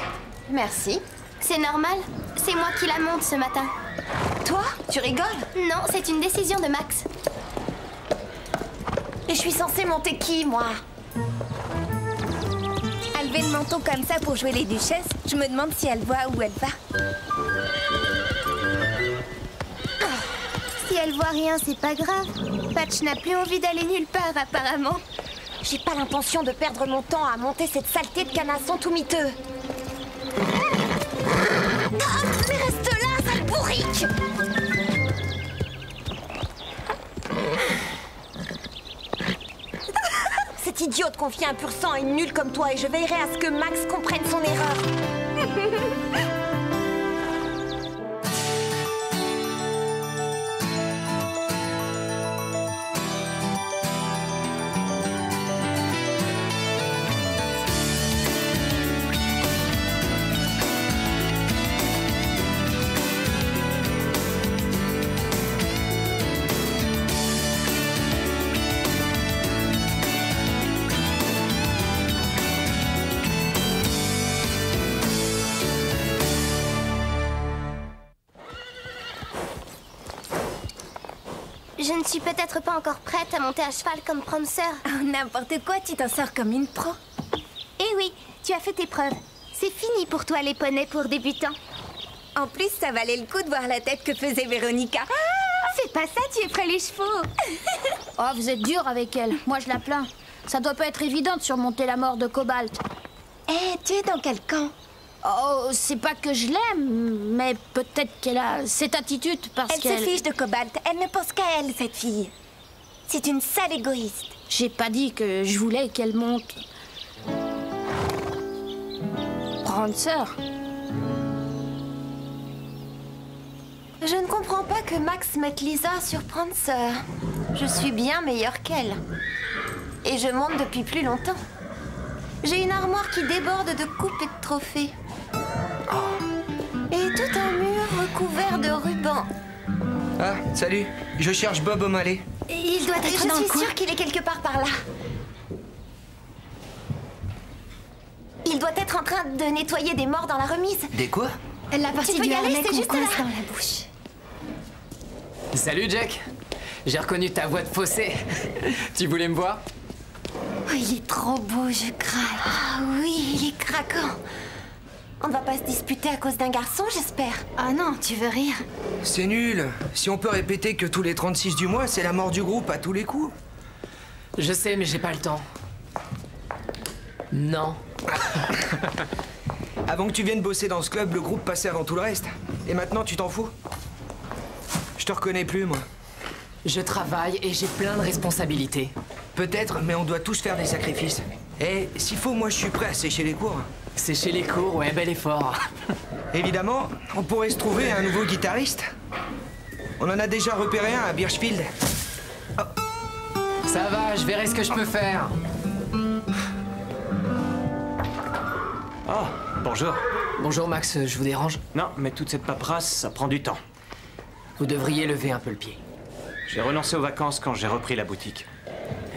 Merci. C'est normal. C'est moi qui la monte ce matin. Toi? Tu rigoles? Non, c'est une décision de Max. Et je suis censée monter qui, moi? À lever le menton comme ça pour jouer les duchesses, je me demande si elle voit où elle va. Si elle voit rien, c'est pas grave. Patch n'a plus envie d'aller nulle part, apparemment. J'ai pas l'intention de perdre mon temps à monter cette saleté de canasson tout miteux. Ah, mais reste là, sale bourrique! Cette idiote confie un pur sang à une nulle comme toi et je veillerai à ce que Max comprenne son erreur. Je ne suis peut-être pas encore prête à monter à cheval comme Prancer. Oh, n'importe quoi, tu t'en sors comme une pro. Eh oui, tu as fait tes preuves. C'est fini pour toi les poneys pour débutants. En plus, ça valait le coup de voir la tête que faisait Véronica. Fais pas ça, tu effraies les chevaux. Oh, vous êtes dur avec elle. Moi, je la plains. Ça doit pas être évident de surmonter la mort de Cobalt. Eh, tu es dans quel camp? Oh, c'est pas que je l'aime, mais peut-être qu'elle a cette attitude parce Elle qu'elle... se fiche de Cobalt. Elle ne pense qu'à elle, cette fille. C'est une sale égoïste. J'ai pas dit que je voulais qu'elle monte. Prancer. Je ne comprends pas que Max mette Lisa sur Prancer. Je suis bien meilleure qu'elle. Et je monte depuis plus longtemps. J'ai une armoire qui déborde de coupes et de trophées. Et tout un mur recouvert de rubans. Ah, salut. Je cherche Bob O'Malley. Il doit être dans le coin. Je suis sûre qu'il est quelque part par là. Il doit être en train de nettoyer des morts dans la remise. Des quoi? La partie du harnais qu'on coince dans la bouche. Salut Jack. J'ai reconnu ta voix de fossé. Tu voulais me voir? Oh, il est trop beau, je craque. Ah oui, il est craquant. On ne va pas se disputer à cause d'un garçon, j'espère. Ah non, tu veux rire? C'est nul. Si on peut répéter que tous les 36 du mois, c'est la mort du groupe à tous les coups. Je sais, mais j'ai pas le temps. Non. Avant que tu viennes bosser dans ce club, le groupe passait avant tout le reste. Et maintenant, tu t'en fous? Je te reconnais plus, moi. Je travaille et j'ai plein de responsabilités. Peut-être, mais on doit tous faire des sacrifices. Et s'il faut, moi je suis prêt à sécher les cours. Sécher les cours, ouais, bel effort. Évidemment, on pourrait se trouver un nouveau guitariste. On en a déjà repéré un à Birchfield. Oh. Ça va, je verrai ce que je peux faire. Oh, bonjour. Bonjour Max, je vous dérange? Non, mais toute cette paperasse, ça prend du temps. Vous devriez lever un peu le pied. J'ai renoncé aux vacances quand j'ai repris la boutique.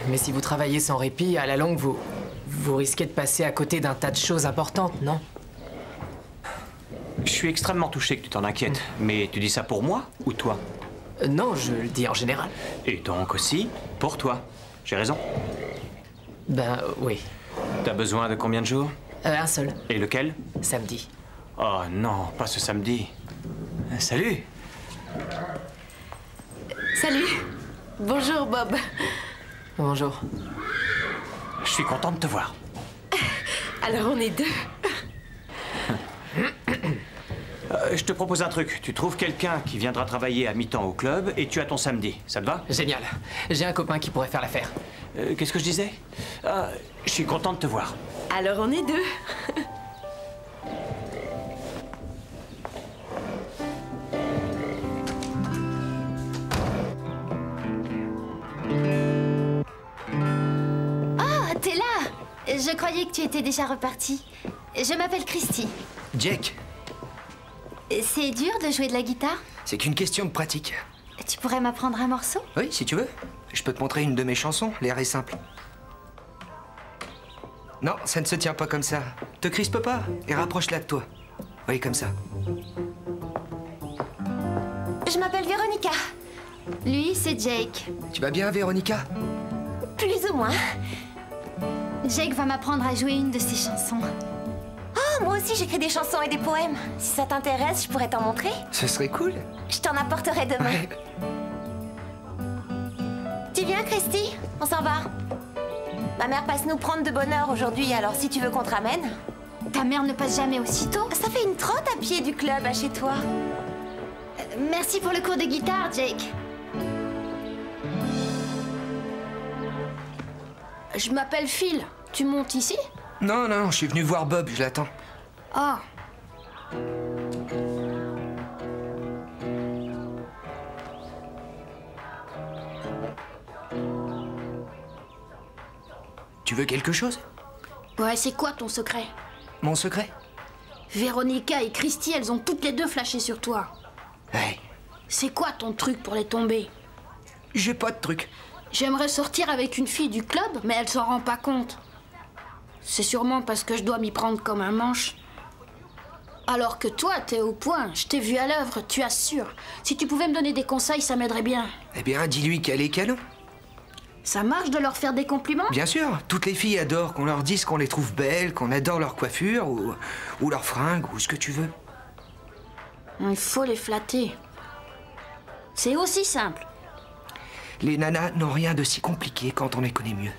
Mais si vous travaillez sans répit, à la longue, vous risquez de passer à côté d'un tas de choses importantes, non? Je suis extrêmement touché que tu t'en inquiètes. Mais tu dis ça pour moi ou toi? Non, je le dis en général. Et donc aussi pour toi. J'ai raison? Ben, oui. T'as besoin de combien de jours? Un seul. Et lequel? Samedi. Oh non, pas ce samedi. Salut! Salut. Bonjour, Bob. Bonjour. Je suis content de te voir. Alors, on est deux. Je te propose un truc. Tu trouves quelqu'un qui viendra travailler à mi-temps au club et tu as ton samedi. Ça te va? Génial. J'ai un copain qui pourrait faire l'affaire. Qu'est-ce que je disais? Je suis content de te voir. Alors, on est deux. Je croyais que tu étais déjà reparti. Je m'appelle Christy. Jake, C'est dur de jouer de la guitare? c'est qu'une question de pratique. Tu pourrais m'apprendre un morceau? Oui, si tu veux. Je peux te montrer une de mes chansons, l'air est simple. Non, ça ne se tient pas comme ça. Te crispe pas et rapproche-la de toi. Oui, comme ça. Je m'appelle Véronica. Lui, c'est Jake. Tu vas bien, Véronica? Plus ou moins. Jake va m'apprendre à jouer une de ses chansons. Oh, moi aussi j'écris des chansons et des poèmes. Si ça t'intéresse, je pourrais t'en montrer. Ce serait cool. Je t'en apporterai demain. Ouais. Tu viens, Christy? On s'en va. Ma mère passe nous prendre de bonne heure aujourd'hui, alors si tu veux qu'on te ramène. Ta mère ne passe jamais aussitôt? Ça fait une trotte à pied du club à chez toi. Merci pour le cours de guitare, Jake. Je m'appelle Phil. Tu montes ici? Non, non, je suis venu voir Bob, je l'attends. Ah. Tu veux quelque chose? Ouais, c'est quoi ton secret? Mon secret? Véronica et Christy, elles ont toutes les deux flashé sur toi. Ouais. C'est quoi ton truc pour les tomber? J'ai pas de truc. J'aimerais sortir avec une fille du club, mais elle s'en rend pas compte. C'est sûrement parce que je dois m'y prendre comme un manche. Alors que toi, t'es au point. Je t'ai vu à l'œuvre, tu assures. Si tu pouvais me donner des conseils, ça m'aiderait bien. Eh bien, dis-lui qu'elle est canon. Ça marche de leur faire des compliments? Bien sûr, toutes les filles adorent qu'on leur dise qu'on les trouve belles, qu'on adore leur coiffure, ou leurs fringues, ou ce que tu veux. Il faut les flatter. C'est aussi simple. Les nanas n'ont rien de si compliqué quand on les connaît mieux.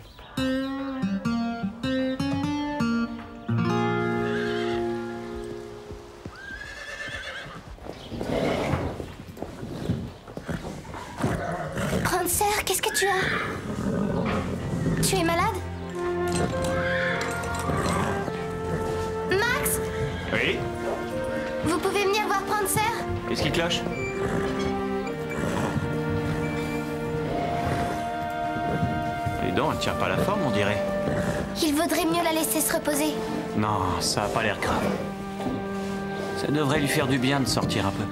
Prancer, qu'est-ce que tu as? Tu es malade? Max? Oui? Vous pouvez venir voir Prancer? Qu'est-ce qui cloche? Dis donc, elle tient pas la forme, on dirait. Il vaudrait mieux la laisser se reposer. Non, ça a pas l'air grave. Ça devrait lui faire du bien de sortir un peu.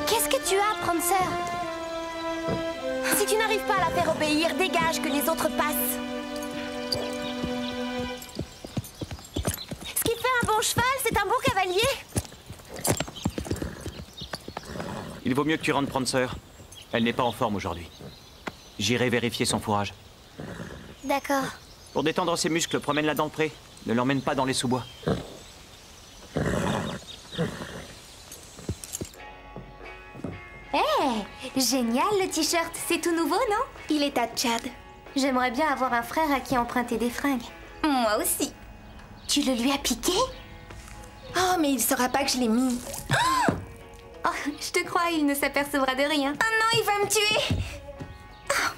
Qu'est-ce que tu as, Prancer? Si tu n'arrives pas à la faire obéir, dégage que les autres passent. Ce qui fait un bon cheval, c'est un bon cavalier. Il vaut mieux que tu rentres Prancer. Elle n'est pas en forme aujourd'hui. J'irai vérifier son fourrage. D'accord. Pour détendre ses muscles, promène-la dans le pré. Ne l'emmène pas dans les sous-bois. Génial le t-shirt, c'est tout nouveau, non? Il est à Tchad. J'aimerais bien avoir un frère à qui emprunter des fringues. Moi aussi. Tu le lui as piqué? Oh, mais il saura pas que je l'ai mis. Oh, je te crois, il ne s'apercevra de rien. Oh non, il va me tuer. Oh.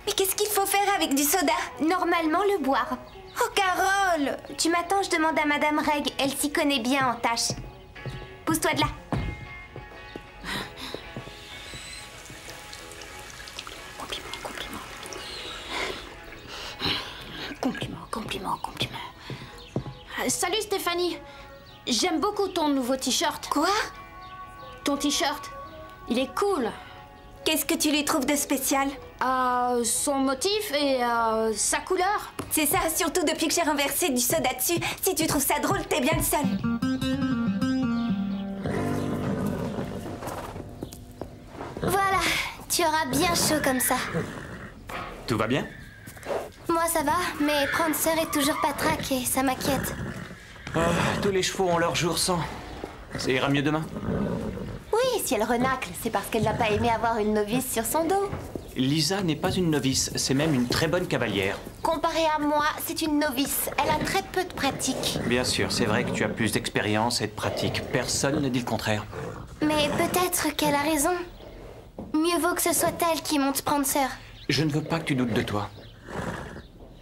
Mais qu'est-ce qu'il faut faire avec du soda? Normalement, le boire. Oh, Carole! Tu m'attends, je demande à Madame Reg. Elle s'y connaît bien en tâches. Pousse-toi de là. Compliment. Salut Stéphanie. J'aime beaucoup ton nouveau t-shirt. Quoi? Ton t-shirt. Il est cool. Qu'est-ce que tu lui trouves de spécial? Son motif et sa couleur. C'est ça, surtout depuis que j'ai renversé du soda dessus. Si tu trouves ça drôle, t'es bien le seul. Voilà, tu auras bien chaud comme ça. Tout va bien? Moi ça va, mais Prancer est toujours patraque et ça m'inquiète. Oh, tous les chevaux ont leur jour sans. Ça ira mieux demain? Oui, si elle renacle, c'est parce qu'elle n'a pas aimé avoir une novice sur son dos. Lisa n'est pas une novice, c'est même une très bonne cavalière. Comparée à moi, c'est une novice. Elle a très peu de pratique. Bien sûr, c'est vrai que tu as plus d'expérience et de pratique. Personne ne dit le contraire. Mais peut-être qu'elle a raison. Mieux vaut que ce soit elle qui monte Prancer. Je ne veux pas que tu doutes de toi.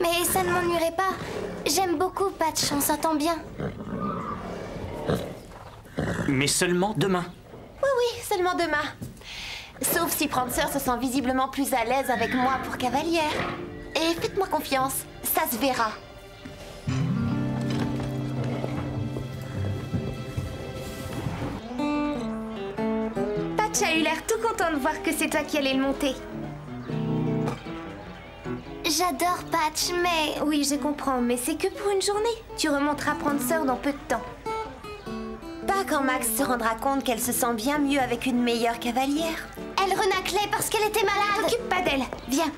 Mais ça ne m'ennuierait pas. J'aime beaucoup Patch, on s'entend bien. Mais seulement demain. Oui, oui, seulement demain. Sauf si Prancer se sent visiblement plus à l'aise avec moi pour cavalière. Et faites-moi confiance, ça se verra. Patch a eu l'air tout content de voir que c'est toi qui allais le monter. J'adore Patch, mais... Oui, je comprends, mais c'est que pour une journée. Tu remonteras Prancer dans peu de temps. Pas quand Max se rendra compte qu'elle se sent bien mieux avec une meilleure cavalière. Elle renaclait parce qu'elle était malade. T'occupe pas d'elle, viens.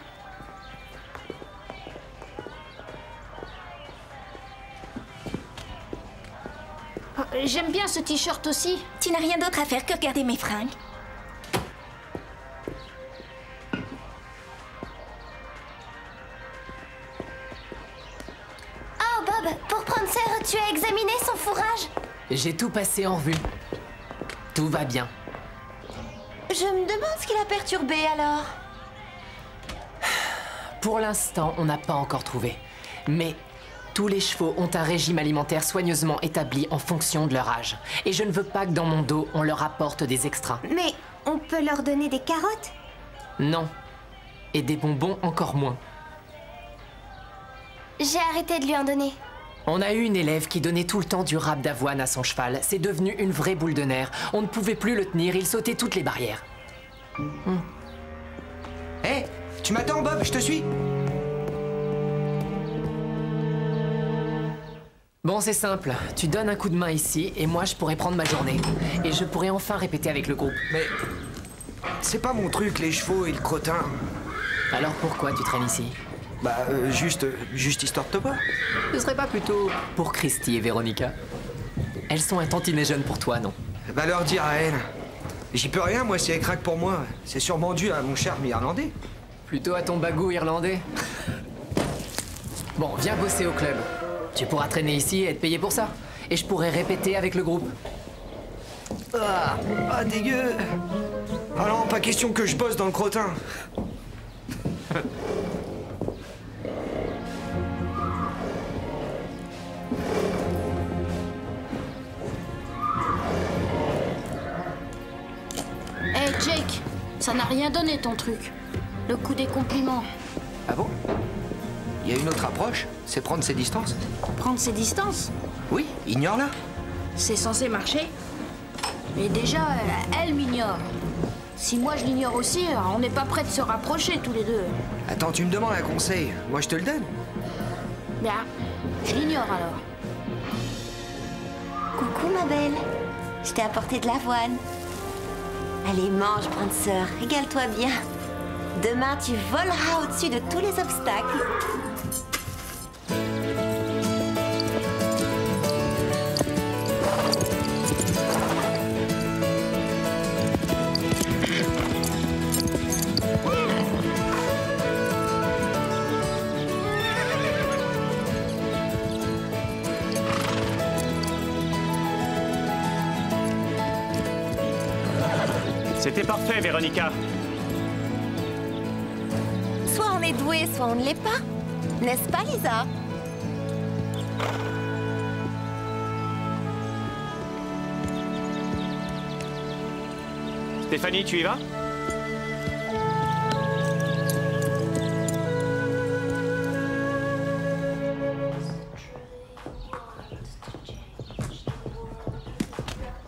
J'aime bien ce t-shirt aussi. Tu n'as rien d'autre à faire que regarder mes fringues. Oh Bob, pour Prancer, tu as examiné son fourrage? J'ai tout passé en revue. Tout va bien. Je me demande ce qui l'a perturbé alors. Pour l'instant, on n'a pas encore trouvé. Mais tous les chevaux ont un régime alimentaire soigneusement établi en fonction de leur âge. Et je ne veux pas que dans mon dos, on leur apporte des extras. Mais on peut leur donner des carottes? Non. Et des bonbons encore moins. J'ai arrêté de lui en donner. On a eu une élève qui donnait tout le temps du râpe d'avoine à son cheval. C'est devenu une vraie boule de nerfs. On ne pouvait plus le tenir, il sautait toutes les barrières. Hé, tu m'attends, Bob, je te suis. Bon, c'est simple. Tu donnes un coup de main ici, et moi, je pourrais prendre ma journée. Et je pourrais enfin répéter avec le groupe. Mais c'est pas mon truc, les chevaux et le crottin. Alors pourquoi tu traînes ici? Bah, juste histoire de te voir. Ce serait pas plutôt pour Christy et Véronica? Elles sont un tantinet jeunes pour toi, non? Va leur dire à elle. J'y peux rien, moi, si elle craque pour moi. C'est sûrement dû à mon charme irlandais. Plutôt à ton bagou irlandais. Bon, viens bosser au club. Tu pourras traîner ici et être payé pour ça. Et je pourrais répéter avec le groupe. Ah, dégueu. Ah non, pas question que je bosse dans le crottin. Hey Jake, ça n'a rien donné ton truc. Le coup des compliments. Ah bon? Il y a une autre approche, c'est prendre ses distances. Prendre ses distances? Oui, ignore-la. C'est censé marcher. Mais déjà, elle m'ignore. Si moi je l'ignore aussi, on n'est pas prêts de se rapprocher tous les deux. Attends, tu me demandes un conseil, moi je te le donne. Bien, je l'ignore alors. Coucou ma belle, je t'ai apporté de l'avoine. Allez, mange, Prancer, régale-toi bien. Demain, tu voleras au-dessus de tous les obstacles. C'était parfait, Véronica. Soit on est doué, soit on ne l'est pas. N'est-ce pas, Lisa? Stéphanie, tu y vas?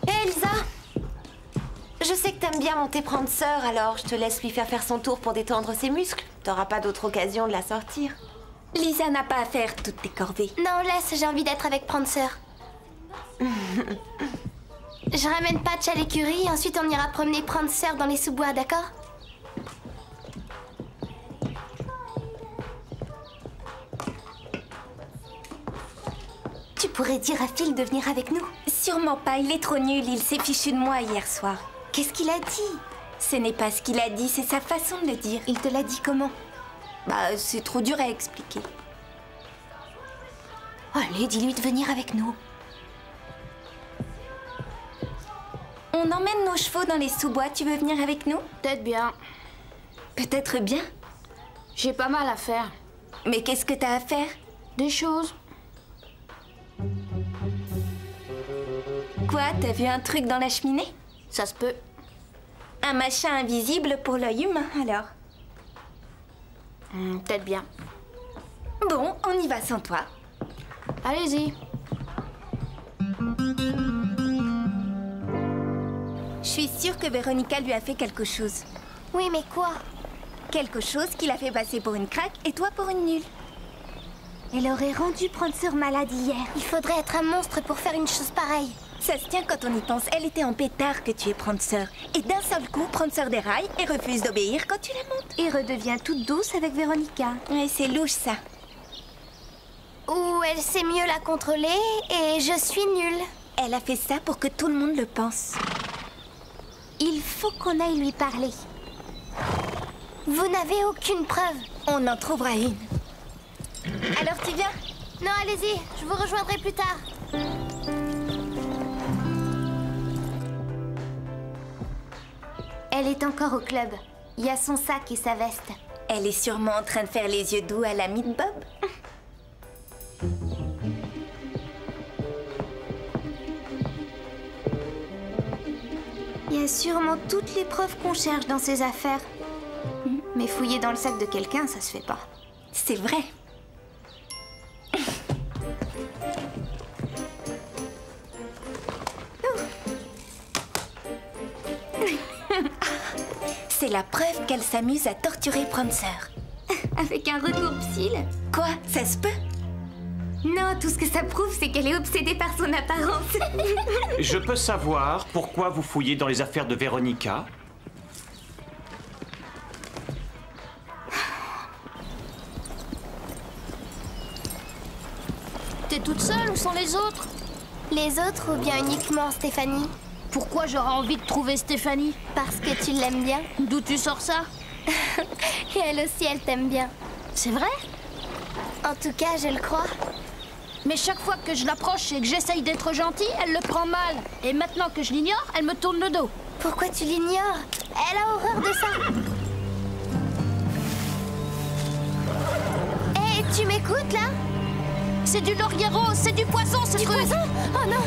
Hé, Lisa! Je sais que t'aimes bien monter Prancer, alors je te laisse lui faire son tour pour détendre ses muscles. T'auras pas d'autre occasion de la sortir. Lisa n'a pas à faire toutes tes corvées. Non, laisse, j'ai envie d'être avec Prancer. Je ramène Patch à l'écurie et ensuite on ira promener Prancer dans les sous-bois, d'accord? Tu pourrais dire à Phil de venir avec nous? Sûrement pas, il est trop nul, il s'est fichu de moi hier soir. Qu'est-ce qu'il a dit? Ce n'est pas ce qu'il a dit, c'est sa façon de le dire. Il te l'a dit comment? Bah, c'est trop dur à expliquer. Allez, dis-lui de venir avec nous. On emmène nos chevaux dans les sous-bois, tu veux venir avec nous? Peut-être bien. Peut-être bien? J'ai pas mal à faire. Mais qu'est-ce que t'as à faire? Des choses. Quoi, t'as vu un truc dans la cheminée? Ça se peut. Un machin invisible pour l'œil humain, alors? Peut-être bien. Bon, on y va sans toi. Allez-y. Je suis sûre que Véronica lui a fait quelque chose. Oui, mais quoi? Quelque chose qui l'a fait passer pour une craque et toi pour une nulle. Elle aurait rendu Prancer malade hier. Il faudrait être un monstre pour faire une chose pareille. Ça se tient quand on y pense. Elle était en pétard que tu es Prancer. Et d'un seul coup, Prancer déraille et refuse d'obéir quand tu la montes. Et redevient toute douce avec Véronica. Ouais, c'est louche, ça. Ou elle sait mieux la contrôler et je suis nulle. Elle a fait ça pour que tout le monde le pense. Il faut qu'on aille lui parler. Vous n'avez aucune preuve. On en trouvera une. Alors tu viens? Non, allez-y, je vous rejoindrai plus tard. Elle est encore au club. Il y a son sac et sa veste. Elle est sûrement en train de faire les yeux doux à l'ami de Bob. Il y a sûrement toutes les preuves qu'on cherche dans ces affaires. Mais fouiller dans le sac de quelqu'un, ça se fait pas. C'est vrai. C'est la preuve qu'elle s'amuse à torturer Prancer. Avec un recourbe-cils? Quoi? Ça se peut? Non, tout ce que ça prouve, c'est qu'elle est obsédée par son apparence. Je peux savoir pourquoi vous fouillez dans les affaires de Véronica? T'es toute seule ou sont les autres? Les autres ou bien uniquement Stéphanie? Pourquoi j'aurais envie de trouver Stéphanie? Parce que tu l'aimes bien. D'où tu sors ça? Et elle aussi, elle t'aime bien. C'est vrai? En tout cas, je le crois. Mais chaque fois que je l'approche et que j'essaye d'être gentille, elle le prend mal. Et maintenant que je l'ignore, elle me tourne le dos. Pourquoi tu l'ignores? Elle a horreur de ça. Hé, tu m'écoutes, là? C'est du laurier rose, c'est du poison, ce truc. Du poison? Oh non!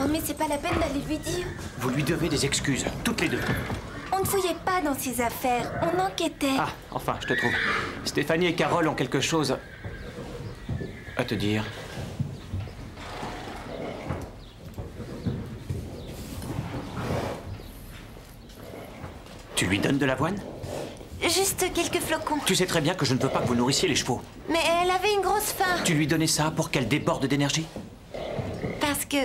Oh, mais c'est pas la peine d'aller lui dire. Vous lui devez des excuses, toutes les deux. On ne fouillait pas dans ses affaires, on enquêtait. Ah, enfin, je te trouve. Stéphanie et Carole ont quelque chose à te dire. Tu lui donnes de l'avoine? Juste quelques flocons. Tu sais très bien que je ne veux pas que vous nourrissiez les chevaux. Mais elle avait une grosse faim. Tu lui donnais ça pour qu'elle déborde d'énergie? Parce que...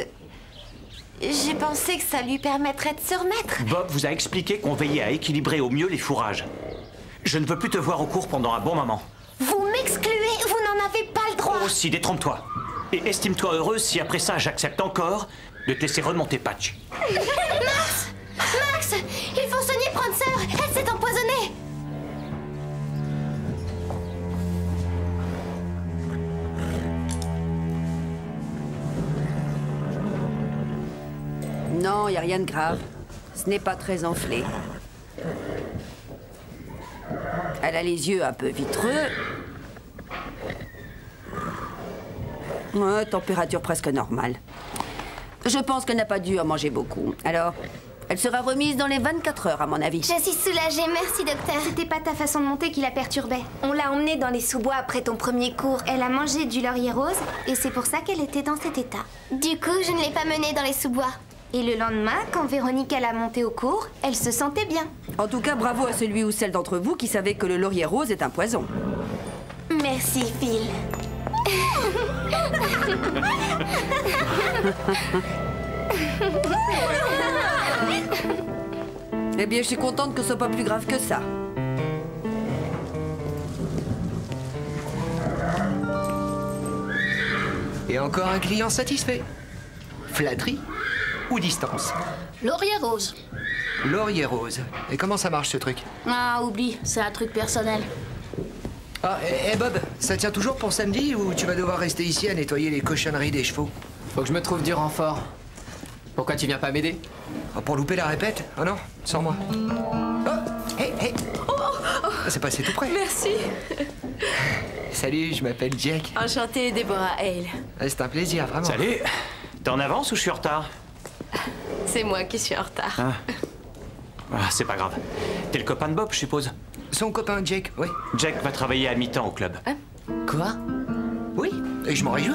j'ai pensé que ça lui permettrait de se remettre. Bob vous a expliqué qu'on veillait à équilibrer au mieux les fourrages. Je ne veux plus te voir au cours pendant un bon moment. Vous m'excluez, vous n'en avez pas le droit. Oh si, détrompe-toi. Et estime-toi heureuse si après ça j'accepte encore de te laisser remonter Patch. Max! Max! Il faut soigner Prancer! Elle s'est empoisonnée! Non, il n'y a rien de grave. Ce n'est pas très enflé. Elle a les yeux un peu vitreux. Ouais, température presque normale. Je pense qu'elle n'a pas dû en manger beaucoup. Alors, elle sera remise dans les 24 heures, à mon avis. Je suis soulagée, merci, docteur. C'était pas ta façon de monter qui la perturbait. On l'a emmenée dans les sous-bois après ton premier cours. Elle a mangé du laurier rose et c'est pour ça qu'elle était dans cet état. Du coup, je ne l'ai pas menée dans les sous-bois. Et le lendemain, quand Véronique l'a montée au cours, elle se sentait bien. En tout cas, bravo à celui ou celle d'entre vous qui savait que le laurier rose est un poison. Merci, Phil. Eh bien, je suis contente que ce soit pas plus grave que ça. Et encore un client satisfait. Flatterie ou distance? Laurier rose. Laurier rose. Et comment ça marche ce truc? Ah, oublie, c'est un truc personnel. Ah, et Bob, ça tient toujours pour samedi ou tu vas devoir rester ici à nettoyer les cochonneries des chevaux? Faut que je me trouve du renfort. Pourquoi tu viens pas m'aider? Pour louper la répète? Oh non, sans moi. Oh, hé, hé. c'est passé tout près. Merci. Salut, je m'appelle Jake. Enchantée, Deborah Hale. C'est un plaisir, vraiment. Salut. T'es en avance ou je suis en retard? C'est moi qui suis en retard. Ah, c'est pas grave. T'es le copain de Bob, je suppose? Son copain Jake, oui. Jake va travailler à mi-temps au club. Quoi? Oui, et je m'en réjouis.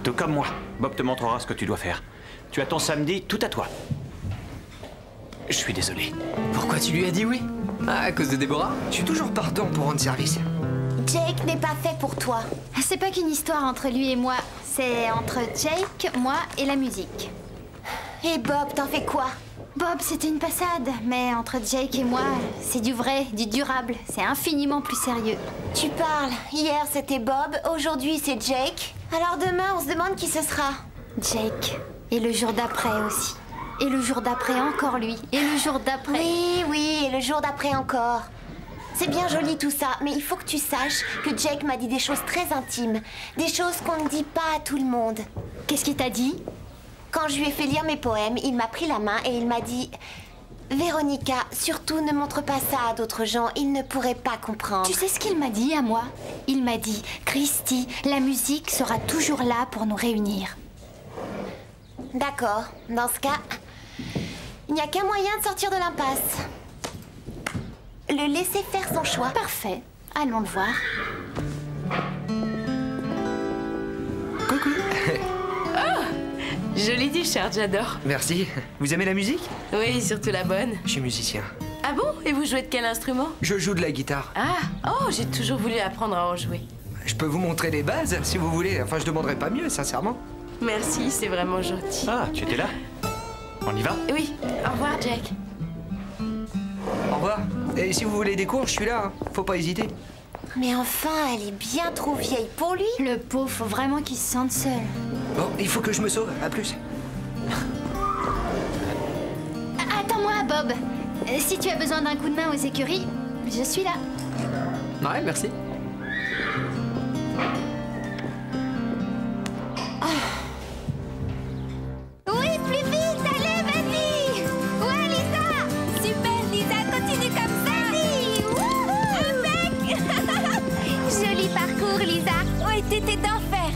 Tout comme moi. Bob te montrera ce que tu dois faire. Tu as ton samedi tout à toi. Je suis désolé. Pourquoi tu lui as dit oui? Ah, à cause de Déborah? Je suis toujours partant pour rendre service. Jake n'est pas fait pour toi. C'est pas qu'une histoire entre lui et moi. C'est entre Jake, moi et la musique. Et Bob, t'en fais quoi? Bob, c'était une passade. Mais entre Jake et moi, c'est du vrai, du durable. C'est infiniment plus sérieux. Tu parles. Hier, c'était Bob. Aujourd'hui, c'est Jake. Alors demain, on se demande qui ce sera. Jake. Et le jour d'après aussi. Et le jour d'après encore lui. Et le jour d'après... Oui, oui, et le jour d'après encore. C'est bien joli tout ça, mais il faut que tu saches que Jake m'a dit des choses très intimes. Des choses qu'on ne dit pas à tout le monde. Qu'est-ce qu'il t'a dit? Quand je lui ai fait lire mes poèmes, il m'a pris la main et il m'a dit... Véronica, surtout ne montre pas ça à d'autres gens, ils ne pourraient pas comprendre. Tu sais ce qu'il m'a dit à moi? Il m'a dit, Christy, la musique sera toujours là pour nous réunir. D'accord, dans ce cas, il n'y a qu'un moyen de sortir de l'impasse. Le laisser faire son choix. Parfait, allons le voir. Coucou. Oh, joli t-shirt, j'adore. Merci. Vous aimez la musique? Oui, surtout la bonne. Je suis musicien. Ah bon? Et vous jouez de quel instrument? Je joue de la guitare. Ah, oh, j'ai toujours voulu apprendre à en jouer. Je peux vous montrer les bases, si vous voulez. Enfin, je demanderai pas mieux, sincèrement. Merci, c'est vraiment gentil. Ah, tu étais là? On y va? Oui, au revoir, Jack. Au revoir. Et si vous voulez des cours, je suis là. Hein. Faut pas hésiter. Mais enfin, elle est bien trop vieille pour lui. Le pauvre, faut vraiment qu'il se sente seul. Bon, il faut que je me sauve. À plus. Attends-moi, Bob. Si tu as besoin d'un coup de main aux écuries, je suis là. Ouais, merci. Oui, plus vite, allez, vas-y. Ouais, Lisa. Super, Lisa, continue comme ça. Vas-y. Wouhou, impec. Joli parcours, Lisa. Oui, t'étais d'enfer.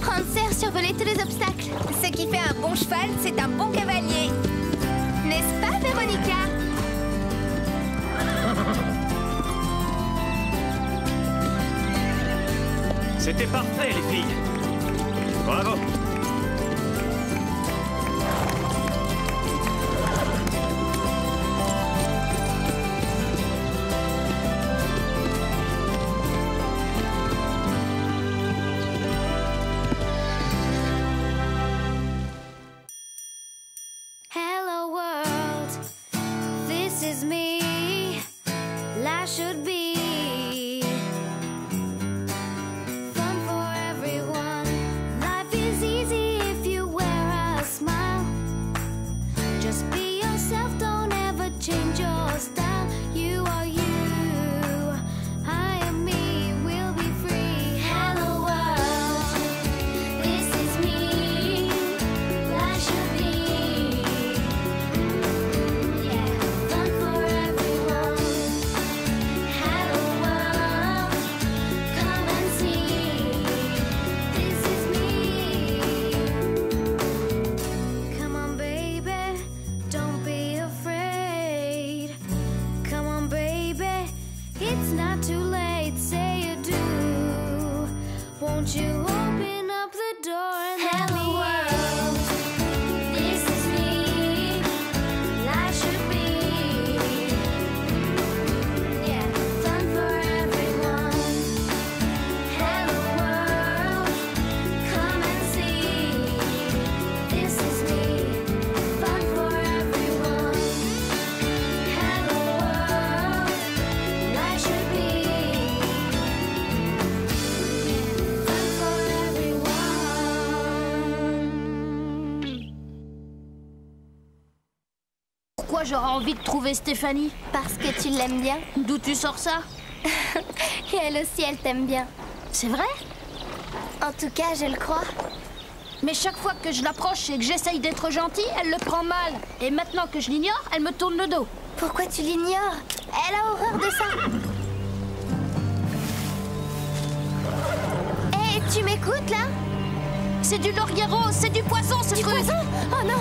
Prancer survolait tous les obstacles. Ce qui fait un bon cheval, c'est un bon cavalier. N'est-ce pas, Véronica? C'était parfait, les filles. Bravo. Hello world, this is me. Life should be fun for everyone. Life is easy if you wear a smile. Just be yourself, don't ever change your style. You are you, I am me, we'll be free. Hello world, this is me. Life should be, yeah, fun for everyone. Hello world, come and see. This is me. Come on, baby, don't be afraid. Come on, baby, it's not too late. Say you do. Won't you open up the door and let me in? This is me. Life should be, yeah, fun for everyone. Hello world, come and see. This is me, fun for everyone. Hello world, life should be, yeah, fun for everyone. Pourquoi j'aurais envie de trouver Stéphanie? Parce que tu l'aimes bien. D'où tu sors ça? Et elle aussi, elle t'aime bien. C'est vrai? En tout cas, je le crois. Mais chaque fois que je l'approche et que j'essaye d'être gentille, elle le prend mal. Et maintenant que je l'ignore, elle me tourne le dos. Pourquoi tu l'ignores? Elle a horreur de ça. Hé, tu m'écoutes là? C'est du laurier rose, c'est du poison ce truc. Du poison? Oh non!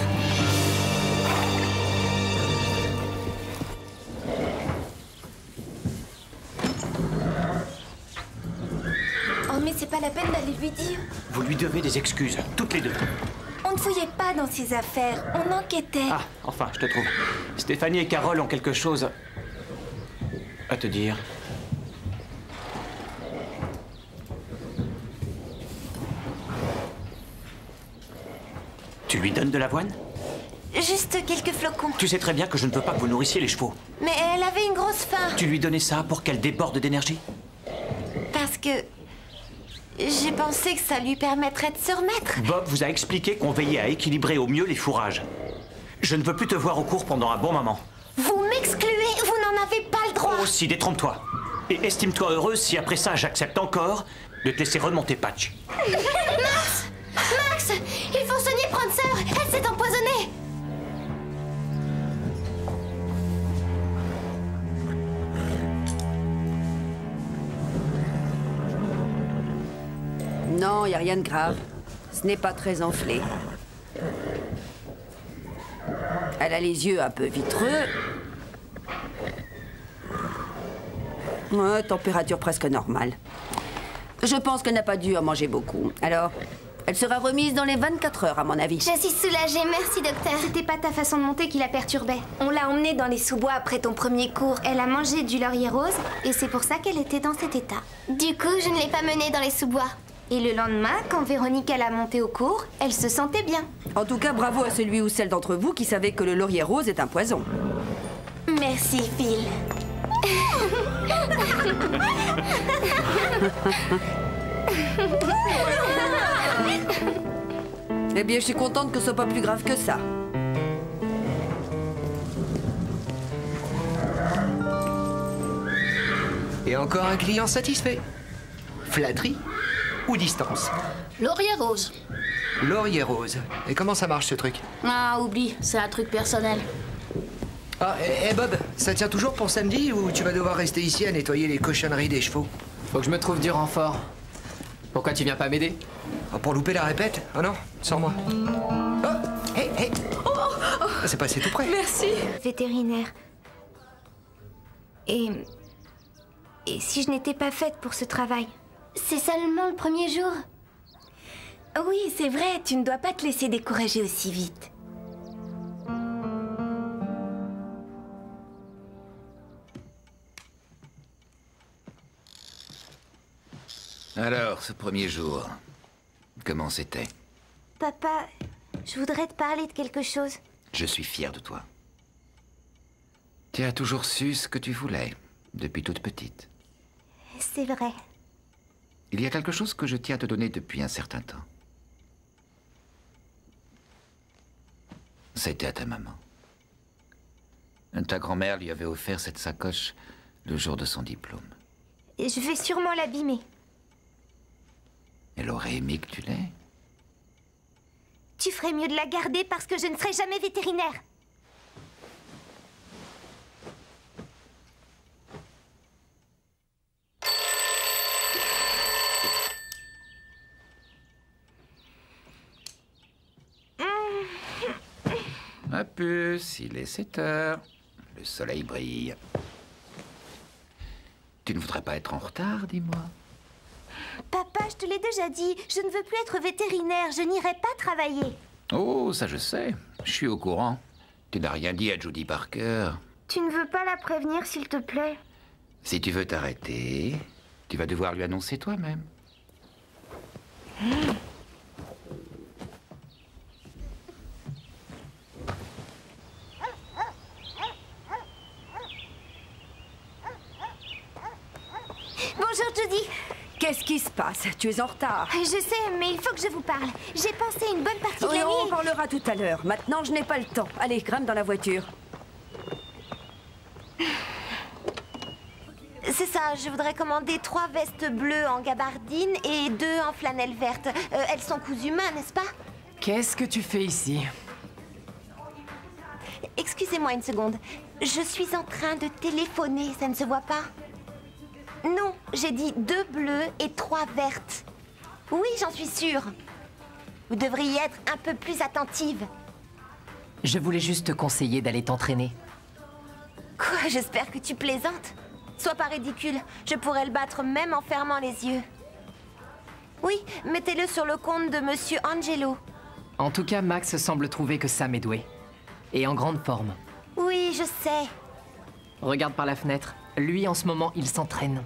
Oh mais c'est pas la peine d'aller lui dire. Vous lui devez des excuses, toutes les deux. On ne fouillait pas dans ses affaires, on enquêtait. Ah, enfin, je te trouve. Stéphanie et Carole ont quelque chose à te dire. Tu lui donnes de l'avoine? Juste quelques flocons. Tu sais très bien que je ne veux pas que vous nourrissiez les chevaux. Mais elle avait une grosse faim. Tu lui donnais ça pour qu'elle déborde d'énergie? Parce que... j'ai pensé que ça lui permettrait de se remettre. Bob vous a expliqué qu'on veillait à équilibrer au mieux les fourrages. Je ne veux plus te voir au cours pendant un bon moment. Vous m'excluez, vous n'en avez pas le droit. Oh si, détrompe-toi. Et estime-toi heureuse si après ça j'accepte encore de te laisser remonter Patch. Max! Max! Il faut soigner Prancer! Elle s'est empoisonnée! Non, y a rien de grave. Ce n'est pas très enflé. Elle a les yeux un peu vitreux. Ouais, température presque normale. Je pense qu'elle n'a pas dû en manger beaucoup. Alors, elle sera remise dans les 24 heures, à mon avis. Je suis soulagée, merci docteur. C'était pas ta façon de monter qui la perturbait. On l'a emmenée dans les sous-bois après ton premier cours. Elle a mangé du laurier rose et c'est pour ça qu'elle était dans cet état. Du coup, je ne l'ai pas menée dans les sous-bois. Et le lendemain, quand Véronique l'a montée au cours, elle se sentait bien. En tout cas, bravo à celui ou celle d'entre vous qui savait que le laurier rose est un poison. Merci, Phil. Eh bien, je suis contente que ce soit pas plus grave que ça. Et encore un client satisfait. Flatterie ou distance? Laurier rose. Laurier rose. Et comment ça marche ce truc? Ah, oublie, c'est un truc personnel. Ah, et Bob, ça tient toujours pour samedi ou tu vas devoir rester ici à nettoyer les cochonneries des chevaux? Faut que je me trouve du renfort. Pourquoi tu viens pas m'aider? Pour louper la répète? Oh non, sans moi. Oh, hé, hé. C'est passé tout près. Merci. Vétérinaire. Et si je n'étais pas faite pour ce travail? C'est seulement le premier jour. Oui, c'est vrai, tu ne dois pas te laisser décourager aussi vite. Alors, ce premier jour, comment c'était? Papa, je voudrais te parler de quelque chose. Je suis fier de toi. Tu as toujours su ce que tu voulais, depuis toute petite. C'est vrai. Il y a quelque chose que je tiens à te donner depuis un certain temps. C'était à ta maman. Ta grand-mère lui avait offert cette sacoche le jour de son diplôme. Et je vais sûrement l'abîmer. Elle aurait aimé que tu l'aies. Tu ferais mieux de la garder parce que je ne serai jamais vétérinaire. Ma puce, il est 7 heures. Le soleil brille. Tu ne voudrais pas être en retard, dis-moi? Papa, je te l'ai déjà dit, je ne veux plus être vétérinaire, je n'irai pas travailler. Oh, ça je sais. Je suis au courant. Tu n'as rien dit à Judy Parker. Tu ne veux pas la prévenir, s'il te plaît? Si tu veux t'arrêter, tu vas devoir lui annoncer toi-même. Bonjour, Judy. Qu'est-ce qui se passe? Tu es en retard. Je sais, mais il faut que je vous parle. J'ai pensé une bonne partie de la nuit. On en parlera tout à l'heure. Maintenant, je n'ai pas le temps. Allez, grimpe dans la voiture. C'est ça, je voudrais commander 3 vestes bleues en gabardine et 2 en flanelle verte. Elles sont cousues main, n'est-ce pas? Qu'est-ce que tu fais ici? Excusez-moi une seconde. Je suis en train de téléphoner, ça ne se voit pas? Non, j'ai dit 2 bleues et 3 vertes. Oui, j'en suis sûre. Vous devriez être un peu plus attentive. Je voulais juste te conseiller d'aller t'entraîner. Quoi, j'espère que tu plaisantes. Sois pas ridicule, je pourrais le battre même en fermant les yeux. Oui, mettez-le sur le compte de Monsieur Angelo. En tout cas, Max semble trouver que Sam est doué. Et en grande forme. Oui, je sais. Regarde par la fenêtre. Lui, en ce moment, il s'entraîne.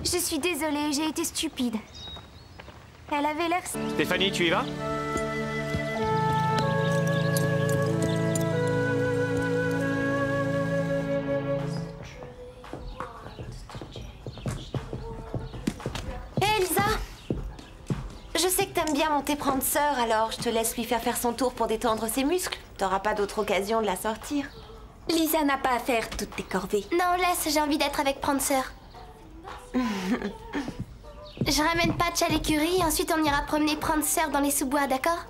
Je suis désolée, j'ai été stupide. Elle avait l'air... Stéphanie, tu y vas? Elsa! Je sais que t'aimes bien monter prendre sœur, alors je te laisse lui faire son tour pour détendre ses muscles. T'auras pas d'autre occasion de la sortir. Lisa n'a pas à faire toutes tes corvées. Non, laisse, j'ai envie d'être avec Prancer. Je ramène Patch à l'écurie et ensuite on ira promener Prancer dans les sous-bois, d'accord?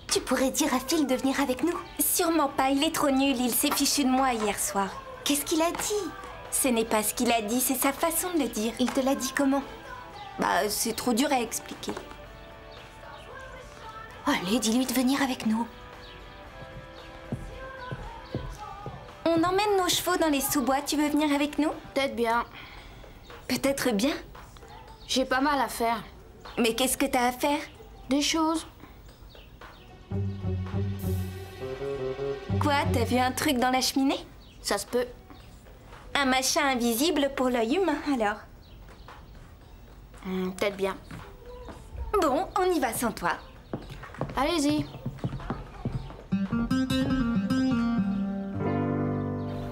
Tu pourrais dire à Phil de venir avec nous? Sûrement pas, il est trop nul, il s'est fichu de moi hier soir. Qu'est-ce qu'il a dit? Ce n'est pas ce qu'il a dit, c'est sa façon de le dire. Il te l'a dit comment? Bah, c'est trop dur à expliquer. Allez, dis-lui de venir avec nous. On emmène nos chevaux dans les sous-bois, tu veux venir avec nous? Peut-être bien. Peut-être bien? J'ai pas mal à faire. Mais qu'est-ce que t'as à faire? Des choses. Quoi, t'as vu un truc dans la cheminée? Ça se peut. Un machin invisible pour l'œil humain, alors? Peut-être bien. Bon, on y va sans toi. Allez-y.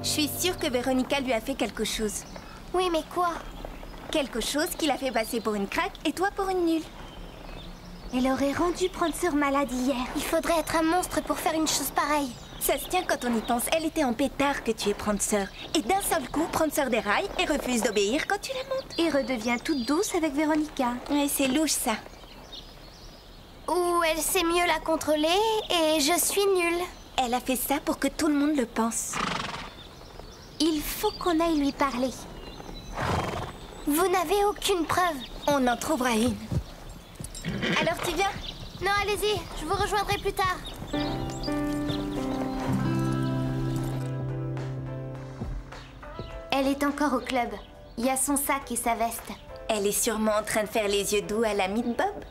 Je suis sûre que Véronica lui a fait quelque chose. Oui, mais quoi? Quelque chose qui l'a fait passer pour une craque et toi pour une nulle. Elle aurait rendu Prancer malade hier. Il faudrait être un monstre pour faire une chose pareille. Ça se tient quand on y pense. Elle était en pétard que tu es Prancer. Et d'un seul coup, Prancer déraille et refuse d'obéir quand tu la montes. Et redevient toute douce avec Véronica. Ouais, c'est louche ça. Ou elle sait mieux la contrôler et je suis nulle. Elle a fait ça pour que tout le monde le pense. Il faut qu'on aille lui parler. Vous n'avez aucune preuve. On en trouvera une. Alors tu viens? Non, allez-y, je vous rejoindrai plus tard. Elle est encore au club. Il y a son sac et sa veste. Elle est sûrement en train de faire les yeux doux à la Meat Bob.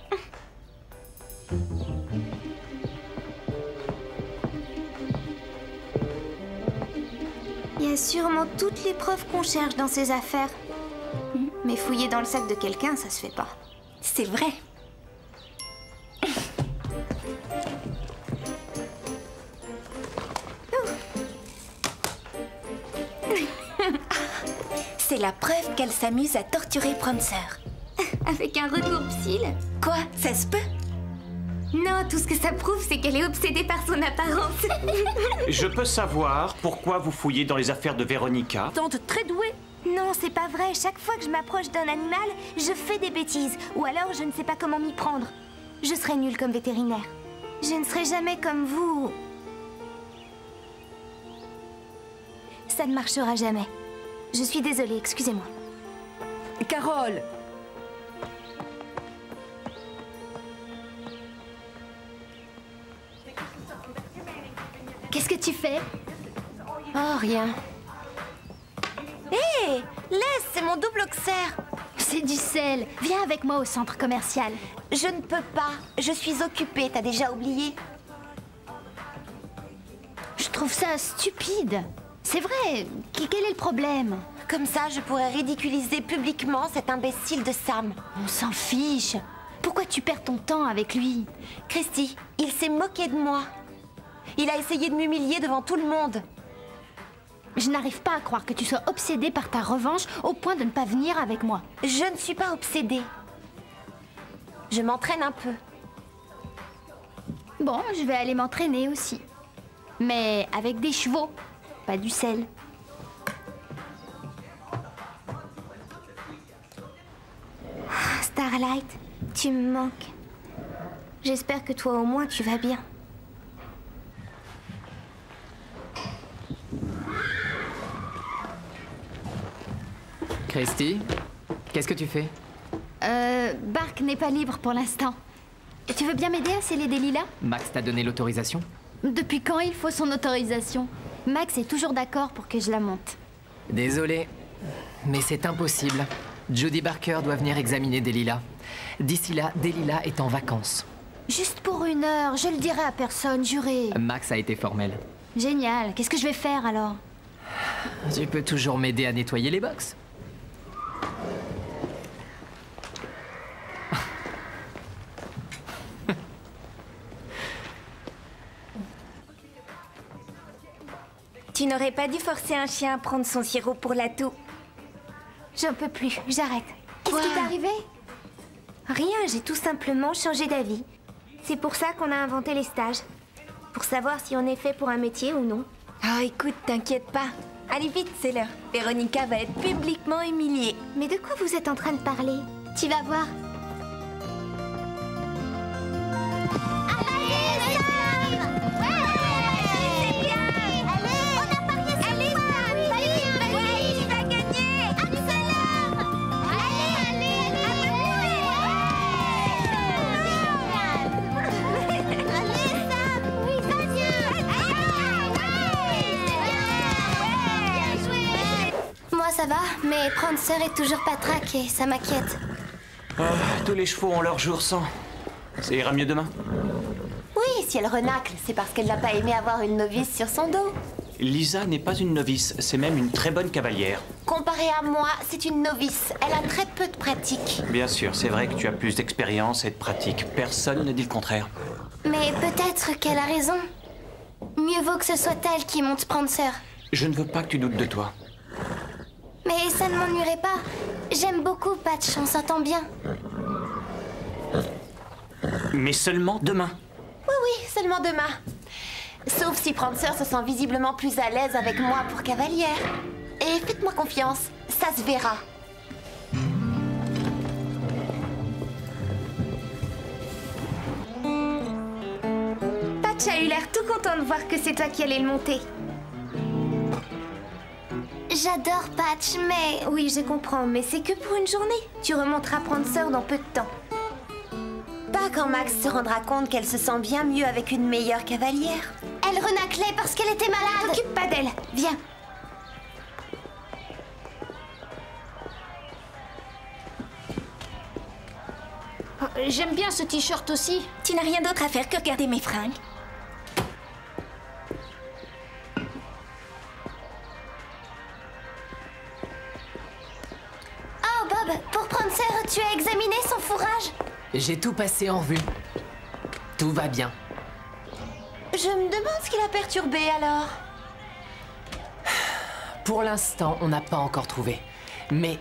Il y a sûrement toutes les preuves qu'on cherche dans ces affaires. Mais fouiller dans le sac de quelqu'un, ça se fait pas. C'est vrai. C'est la preuve qu'elle s'amuse à torturer Prancer. Avec un recours-psil? Quoi? Ça se peut? Non, tout ce que ça prouve, c'est qu'elle est obsédée par son apparence. Je peux savoir pourquoi vous fouillez dans les affaires de Véronica? Tante très douée. Non, c'est pas vrai. Chaque fois que je m'approche d'un animal, je fais des bêtises. Ou alors, je ne sais pas comment m'y prendre. Je serais nulle comme vétérinaire. Je ne serai jamais comme vous. Ça ne marchera jamais. Je suis désolée, excusez-moi. Carole! Qu'est-ce que tu fais? Oh, rien. Hé! Laisse, c'est mon double auxerre. C'est du sel. Viens avec moi au centre commercial. Je ne peux pas. Je suis occupée, t'as déjà oublié? Je trouve ça stupide. C'est vrai. Quel est le problème? Comme ça, je pourrais ridiculiser publiquement cet imbécile de Sam. On s'en fiche. Pourquoi tu perds ton temps avec lui? Christy, il s'est moqué de moi. Il a essayé de m'humilier devant tout le monde. Je n'arrive pas à croire que tu sois obsédée par ta revanche au point de ne pas venir avec moi. Je ne suis pas obsédée. Je m'entraîne un peu. Bon, je vais aller m'entraîner aussi. Mais avec des chevaux, pas du sel. Starlight. Tu me manques. J'espère que toi au moins tu vas bien. Christy, qu'est-ce que tu fais? Bark n'est pas libre pour l'instant. Tu veux bien m'aider à sceller des lilas? Max t'a donné l'autorisation? Depuis quand il faut son autorisation? Max est toujours d'accord pour que je la monte. Désolé, mais c'est impossible. Jodie Barker doit venir examiner Delilah. D'ici là, Delilah est en vacances. Juste pour 1 heure, je le dirai à personne, juré. Max a été formel. Génial, qu'est-ce que je vais faire alors? Tu peux toujours m'aider à nettoyer les box. Tu n'aurais pas dû forcer un chien à prendre son sirop pour la toux. J'en peux plus, j'arrête. Qu'est-ce qui t'est arrivé? Rien, j'ai tout simplement changé d'avis. C'est pour ça qu'on a inventé les stages. Pour savoir si on est fait pour un métier ou non. Oh, écoute, t'inquiète pas. Allez vite, c'est l'heure. Véronica va être publiquement humiliée. Mais de quoi vous êtes en train de parler? Tu vas voir. Ça va, mais Prancer est toujours pas traqué, ça m'inquiète. Oh, tous les chevaux ont leur jour sans. Ça ira mieux demain. Oui, si elle renacle, c'est parce qu'elle n'a pas aimé avoir une novice sur son dos. Lisa n'est pas une novice, c'est même une très bonne cavalière. Comparée à moi, c'est une novice. Elle a très peu de pratique. Bien sûr, c'est vrai que tu as plus d'expérience et de pratique. Personne ne dit le contraire. Mais peut-être qu'elle a raison. Mieux vaut que ce soit elle qui monte Prancer. Je ne veux pas que tu doutes de toi. Mais ça ne m'ennuierait pas. J'aime beaucoup Patch, on s'entend bien. Mais seulement demain. Oui, seulement demain. Sauf si Prancer se sent visiblement plus à l'aise avec moi pour cavalière. Et faites-moi confiance, ça se verra. Patch a eu l'air tout content de voir que c'est toi qui allais le monter. J'adore Patch, mais... Oui, je comprends, mais c'est que pour une journée. Tu remonteras Prancer dans peu de temps. Pas quand Max se rendra compte qu'elle se sent bien mieux avec une meilleure cavalière. Elle renaclait parce qu'elle était malade. T'occupe pas d'elle, viens. J'aime bien ce t-shirt aussi. Tu n'as rien d'autre à faire que regarder mes fringues. Oh Bob, pour Prancer, tu as examiné son fourrage? J'ai tout passé en revue. Tout va bien. Je me demande ce qui l'a perturbé alors. Pour l'instant, on n'a pas encore trouvé. Mais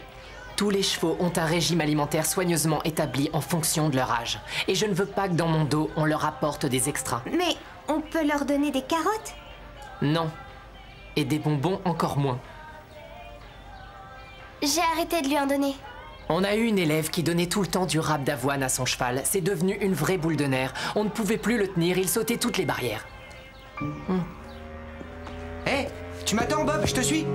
tous les chevaux ont un régime alimentaire soigneusement établi en fonction de leur âge. Et je ne veux pas que dans mon dos, on leur apporte des extras. Mais on peut leur donner des carottes? Non. Et des bonbons encore moins. J'ai arrêté de lui en donner. On a eu une élève qui donnait tout le temps du râpe d'avoine à son cheval. C'est devenu une vraie boule de nerfs. On ne pouvait plus le tenir, il sautait toutes les barrières. Hé, tu m'attends Bob, je te suis.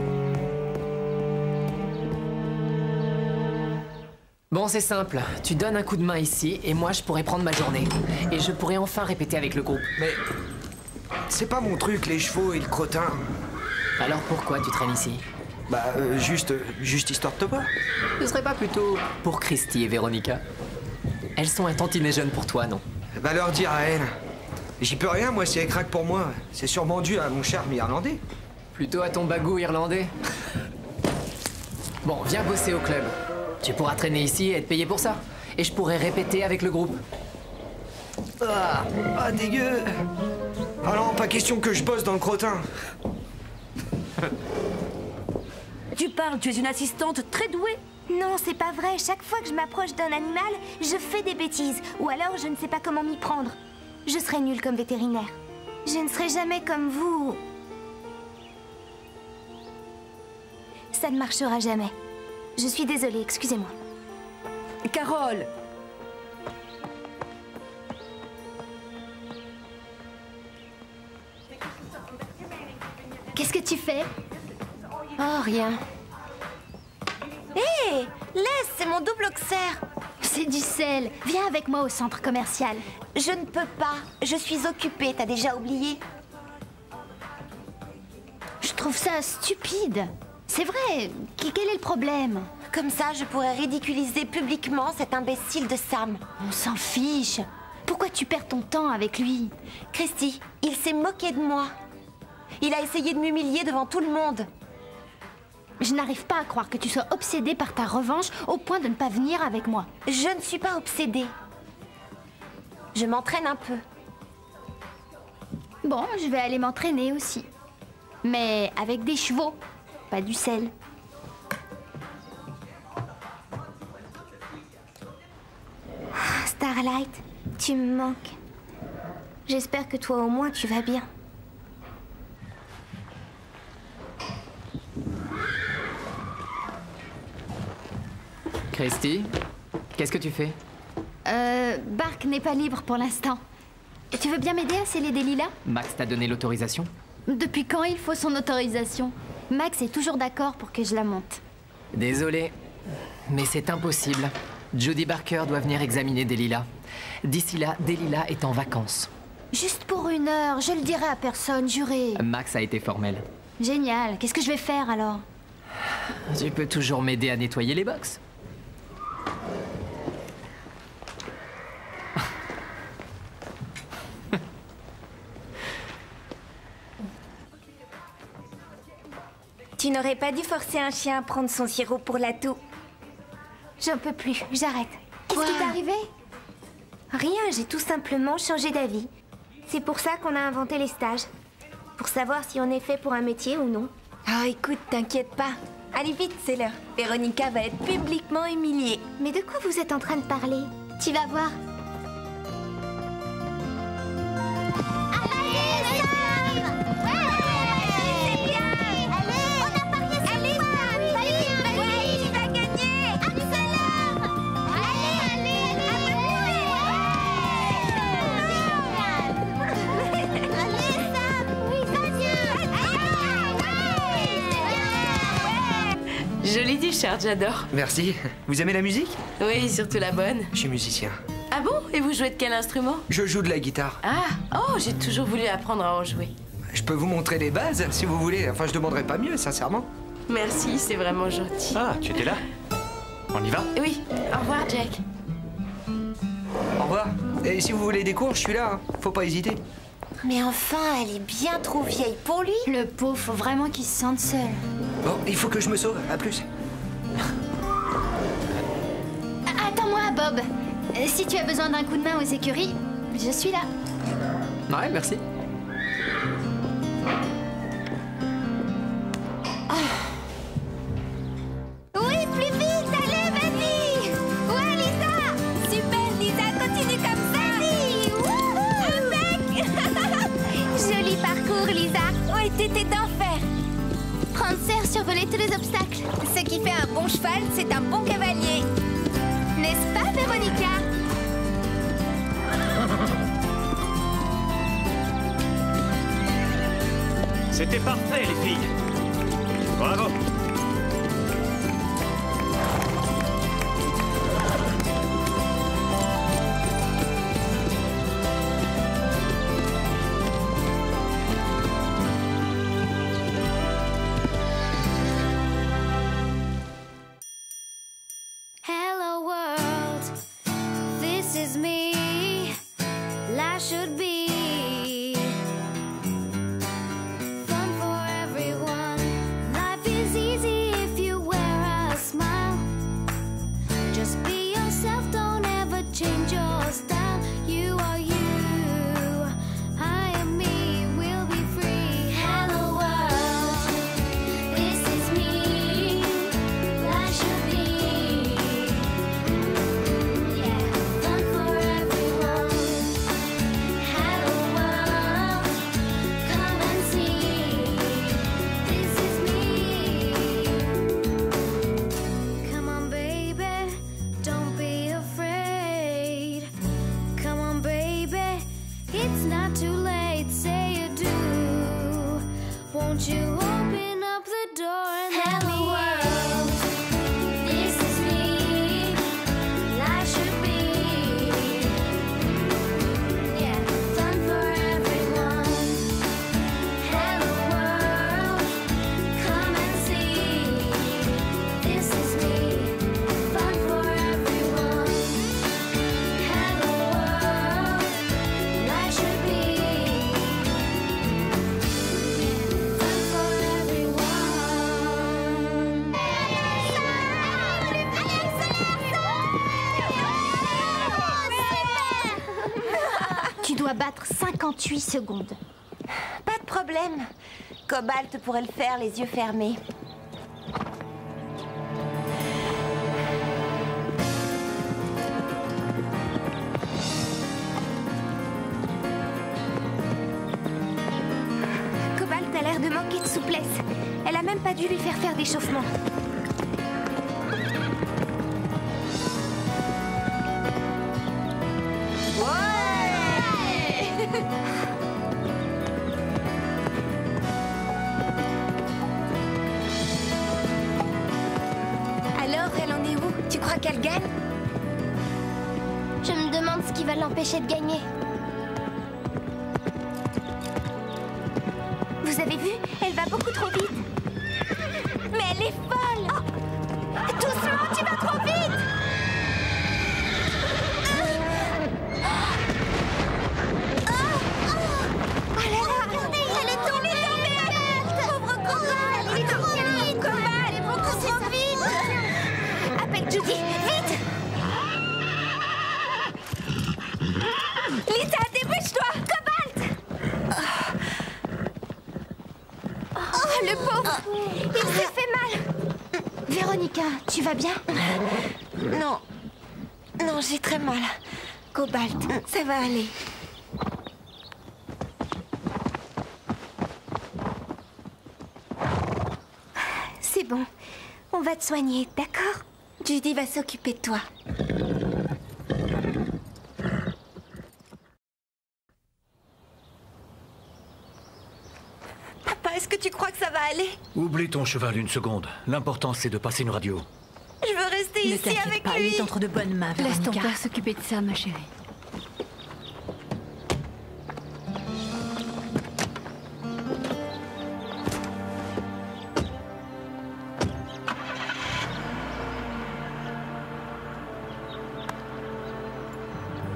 Bon, c'est simple. Tu donnes un coup de main ici, et moi je pourrais prendre ma journée. Et je pourrais enfin répéter avec le groupe. Mais c'est pas mon truc, les chevaux et le crottin. Alors pourquoi tu traînes ici? Bah, juste histoire de te voir. Ce serait pas plutôt pour Christy et Véronica? Elles sont un tantinet jeunes pour toi, non? Va leur dire à elle. J'y peux rien, moi, si elle craque pour moi. C'est sûrement dû à mon charme irlandais. Plutôt à ton bagou irlandais. Bon, viens bosser au club. Tu pourras traîner ici et être payé pour ça. Et je pourrais répéter avec le groupe. Ah, dégueu. Ah non, pas question que je bosse dans le crottin. Tu parles, tu es une assistante très douée. Non, c'est pas vrai. Chaque fois que je m'approche d'un animal, je fais des bêtises. Ou alors, je ne sais pas comment m'y prendre. Je serais nulle comme vétérinaire. Je ne serai jamais comme vous. Ça ne marchera jamais. Je suis désolée, excusez-moi. Carole, Qu'est-ce que tu fais? Oh, rien. Hé, laisse, c'est mon double auxerre. C'est du sel. Viens avec moi au centre commercial. Je ne peux pas. Je suis occupée, t'as déjà oublié? Je trouve ça stupide. C'est vrai. Quel est le problème? Comme ça, je pourrais ridiculiser publiquement cet imbécile de Sam. On s'en fiche. Pourquoi tu perds ton temps avec lui? Christy, il s'est moqué de moi. Il a essayé de m'humilier devant tout le monde. Je n'arrive pas à croire que tu sois obsédée par ta revanche au point de ne pas venir avec moi. Je ne suis pas obsédée. Je m'entraîne un peu. Bon, je vais aller m'entraîner aussi. Mais avec des chevaux, pas du sel. Starlight, tu me manques. J'espère que toi au moins tu vas bien. Christy, qu'est-ce que tu fais? Bark n'est pas libre pour l'instant. Tu veux bien m'aider à sceller des lilas? Max t'a donné l'autorisation? Depuis quand il faut son autorisation? Max est toujours d'accord pour que je la monte. Désolé, mais c'est impossible. Judy Barker doit venir examiner Delilah. D'ici là, Delilah est en vacances. Juste pour 1 heure, je le dirai à personne, juré. Max a été formel. Génial, qu'est-ce que je vais faire alors? Tu peux toujours m'aider à nettoyer les box. Tu n'aurais pas dû forcer un chien à prendre son sirop pour la toux. J'en peux plus, j'arrête. Qu'est-ce qui t'est arrivé? Rien, j'ai tout simplement changé d'avis. C'est pour ça qu'on a inventé les stages. Pour savoir si on est fait pour un métier ou non. Oh, écoute, t'inquiète pas. Allez vite, c'est l'heure. Véronica va être publiquement humiliée. Mais de quoi vous êtes en train de parler? Tu vas voir. Joli t-shirt, j'adore. Merci. Vous aimez la musique? Oui, surtout la bonne. Je suis musicien. Ah bon? Et vous jouez de quel instrument? Je joue de la guitare. Ah, oh, j'ai toujours voulu apprendre à en jouer. Je peux vous montrer les bases, si vous voulez. Enfin, je demanderai pas mieux, sincèrement. Merci, c'est vraiment gentil. Ah, tu étais là? On y va? Oui, au revoir, Jack. Au revoir. Et si vous voulez des cours, je suis là, hein. Faut pas hésiter. Mais enfin, elle est bien trop vieille pour lui. Le pauvre, faut vraiment qu'il se sente seul. Bon, il faut que je me sauve. À plus. Attends-moi, Bob. Si tu as besoin d'un coup de main aux écuries, je suis là. Ouais, merci. Oui, plus vite, allez, vas-y. Ouais, Lisa. Super, Lisa, continue comme ça. Vas-y, wouhou, impec. Joli parcours, Lisa. Ouais, t'étais d'enfer. Prancer survolait tous les obstacles. Ce qui fait un bon cheval, c'est un bon cavalier. N'est-ce pas, Véronica? C'était parfait, les filles. Bravo. Hello world, this is me. Life should be fun for everyone. Life is easy if you wear a smile. Just be yourself, don't ever change your style. You are you, I am me, we'll be free. Hello world, this is me. Life should be fun for everyone. dois battre 58 secondes. Pas de problème. Cobalt pourrait le faire les yeux fermés. Cobalt a l'air de manquer de souplesse. Elle a même pas dû lui faire d'échauffement. Alors, elle en est où? Tu crois qu'elle gagne? Je me demande ce qui va l'empêcher de gagner. Vous avez vu? Elle va beaucoup trop vite. Mais elle est folle! Oh, doucement, tu vas trop vite! Oh là là! Regardez, elle est tombée! Pauvre Cobalt! Elle est trop vite! Cobalt, elle est beaucoup trop vite! Appelle Judy, vite! Lisa, dépêche-toi! Cobalt! Oh, le pauvre! Il s'est fait mal! Véronica, tu vas bien? Non. Non, j'ai très mal. Cobalt, ça va aller. C'est bon. On va te soigner, d'accord? Judy va s'occuper de toi. Papa, est-ce que tu crois que ça va aller? Oublie ton cheval une seconde. L'important, c'est de passer une radio. Je veux rester Ne ici t'inquiète avec pas, lui. il est entre de bonnes mains, Laisse ton Véronica. père s'occuper de ça, ma chérie.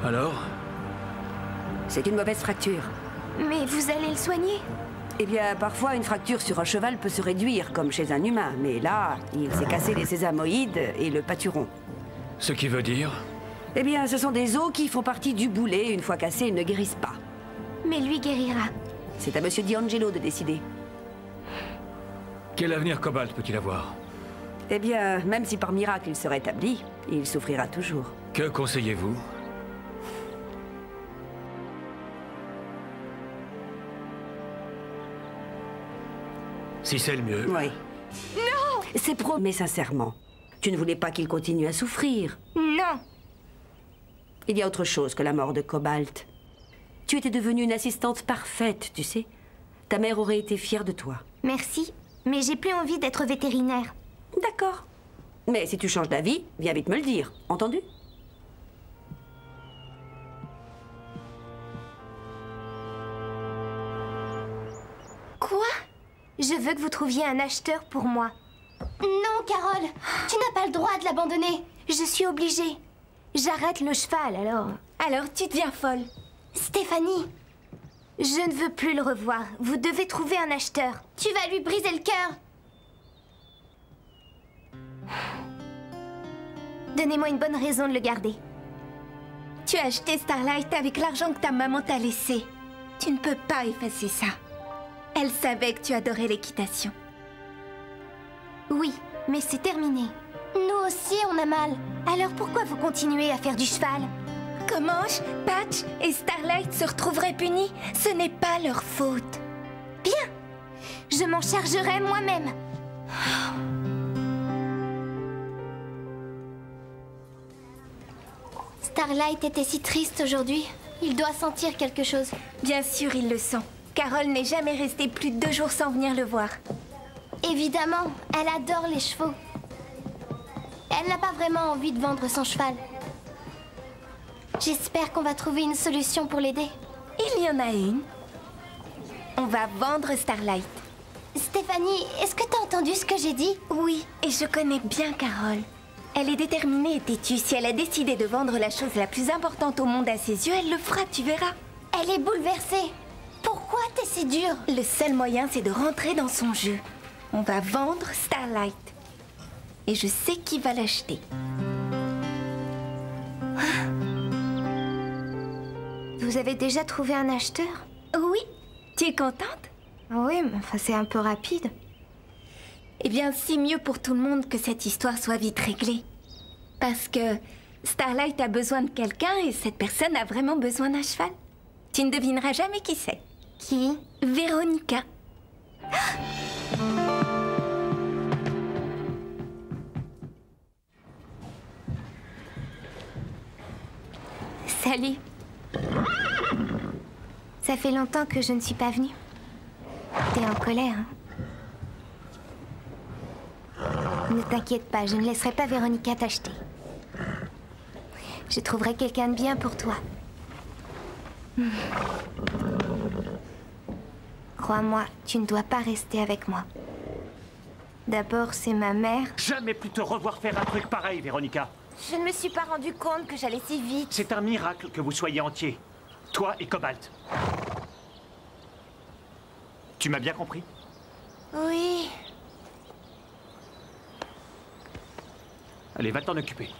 Alors? C'est une mauvaise fracture. Mais vous allez le soigner? Eh bien, parfois, une fracture sur un cheval peut se réduire, comme chez un humain. Mais là, il s'est cassé les sésamoïdes et le pâturon. Ce qui veut dire? Eh bien, ce sont des os qui font partie du boulet. Une fois cassés, ils ne guérissent pas. Mais lui guérira. C'est à Monsieur D'Angelo de décider. Quel avenir Cobalt peut-il avoir? Eh bien, même si par miracle il se rétablit, il souffrira toujours. Que conseillez-vous? Si c'est le mieux. Oui. Non! C'est pro, mais sincèrement. Tu ne voulais pas qu'il continue à souffrir. Non! Il y a autre chose que la mort de Cobalt. Tu étais devenue une assistante parfaite, tu sais. Ta mère aurait été fière de toi. Merci, mais j'ai plus envie d'être vétérinaire. D'accord. Mais si tu changes d'avis, viens vite me le dire. Entendu? Quoi? Je veux que vous trouviez un acheteur pour moi. Non, Carole, tu n'as pas le droit de l'abandonner. Je suis obligée. J'arrête le cheval, alors. Alors tu deviens folle. Stéphanie, je ne veux plus le revoir. Vous devez trouver un acheteur. Tu vas lui briser le cœur. Donnez-moi une bonne raison de le garder. Tu as acheté Starlight avec l'argent que ta maman t'a laissé. Tu ne peux pas effacer ça. Elle savait que tu adorais l'équitation. Oui, mais c'est terminé. Nous aussi, on a mal. Alors pourquoi vous continuez à faire du cheval? Comment Patch et Starlight se retrouveraient punis? Ce n'est pas leur faute. Bien, je m'en chargerai moi-même. Starlight était si triste aujourd'hui. Il doit sentir quelque chose. Bien sûr, il le sent. Carole n'est jamais restée plus de 2 jours sans venir le voir. Évidemment, elle adore les chevaux. Elle n'a pas vraiment envie de vendre son cheval. J'espère qu'on va trouver une solution pour l'aider. Il y en a une. On va vendre Starlight. Stéphanie, est-ce que t'as entendu ce que j'ai dit? Oui, et je connais bien Carole. Elle est déterminée et têtue. Si elle a décidé de vendre la chose la plus importante au monde à ses yeux, elle le fera, tu verras. Elle est bouleversée. Pourquoi t'es si dure? Le seul moyen, c'est de rentrer dans son jeu. On va vendre Starlight. Et je sais qui va l'acheter. Vous Vous avez déjà trouvé un acheteur? Oui. Tu es contente? Oui, mais enfin, c'est un peu rapide. Eh bien, c'est mieux pour tout le monde que cette histoire soit vite réglée. Parce que Starlight a besoin de quelqu'un et cette personne a vraiment besoin d'un cheval. Tu ne devineras jamais qui c'est. Qui? Véronica. Salut. Ça fait longtemps que je ne suis pas venue. T'es en colère, hein? Ne t'inquiète pas, je ne laisserai pas Véronica t'acheter. Je trouverai quelqu'un de bien pour toi. Crois-moi, tu ne dois pas rester avec moi. D'abord, c'est ma mère. Jamais plus te revoir faire un truc pareil, Véronica. Je ne me suis pas rendu compte que j'allais si vite. C'est un miracle que vous soyez entiers. Toi et Cobalt. Tu m'as bien compris? Oui. Allez, va t'en occuper.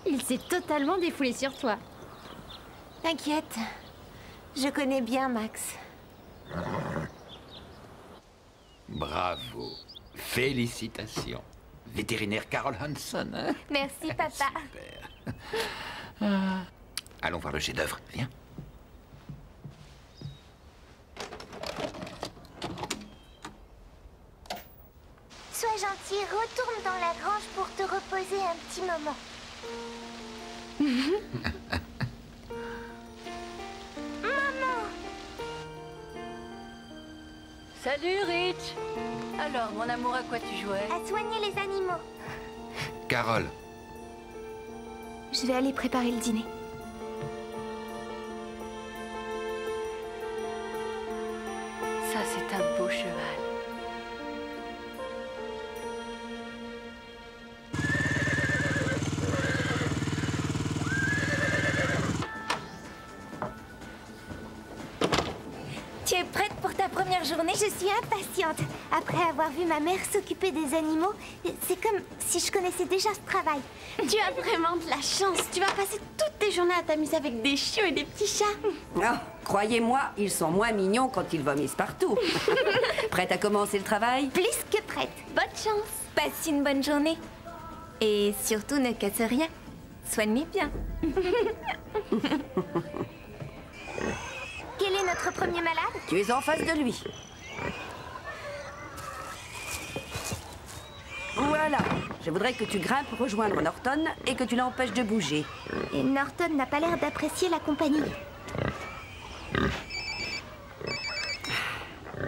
Il s'est totalement défoulé sur toi. T'inquiète. Je connais bien Max. Bravo. Félicitations. Vétérinaire Carol Hanson, hein? Merci, papa. Super. Allons voir le chef-d'œuvre. Viens. Sois gentil, retourne dans la grange pour te reposer un petit moment. Maman! Salut Rich. Alors, mon amour, à quoi tu jouais? À soigner les animaux. Carole. Je vais aller préparer le dîner. Ça, c'est un beau cheval. Tu es prête pour ta première journée? Je suis impatiente. Après avoir vu ma mère s'occuper des animaux, c'est comme si je connaissais déjà ce travail. Tu as vraiment de la chance. Tu vas passer toutes tes journées à t'amuser avec des chiots et des petits chats. Ah, croyez-moi, ils sont moins mignons quand ils vomissent partout. Prête à commencer le travail? Plus que prête. Bonne chance. Passe une bonne journée. Et surtout, ne casse rien. Soigne-les bien. Quel est notre premier malade? Tu es en face de lui. Voilà. Je voudrais que tu grimpes pour rejoindre Norton et que tu l'empêches de bouger. Et Norton n'a pas l'air d'apprécier la compagnie.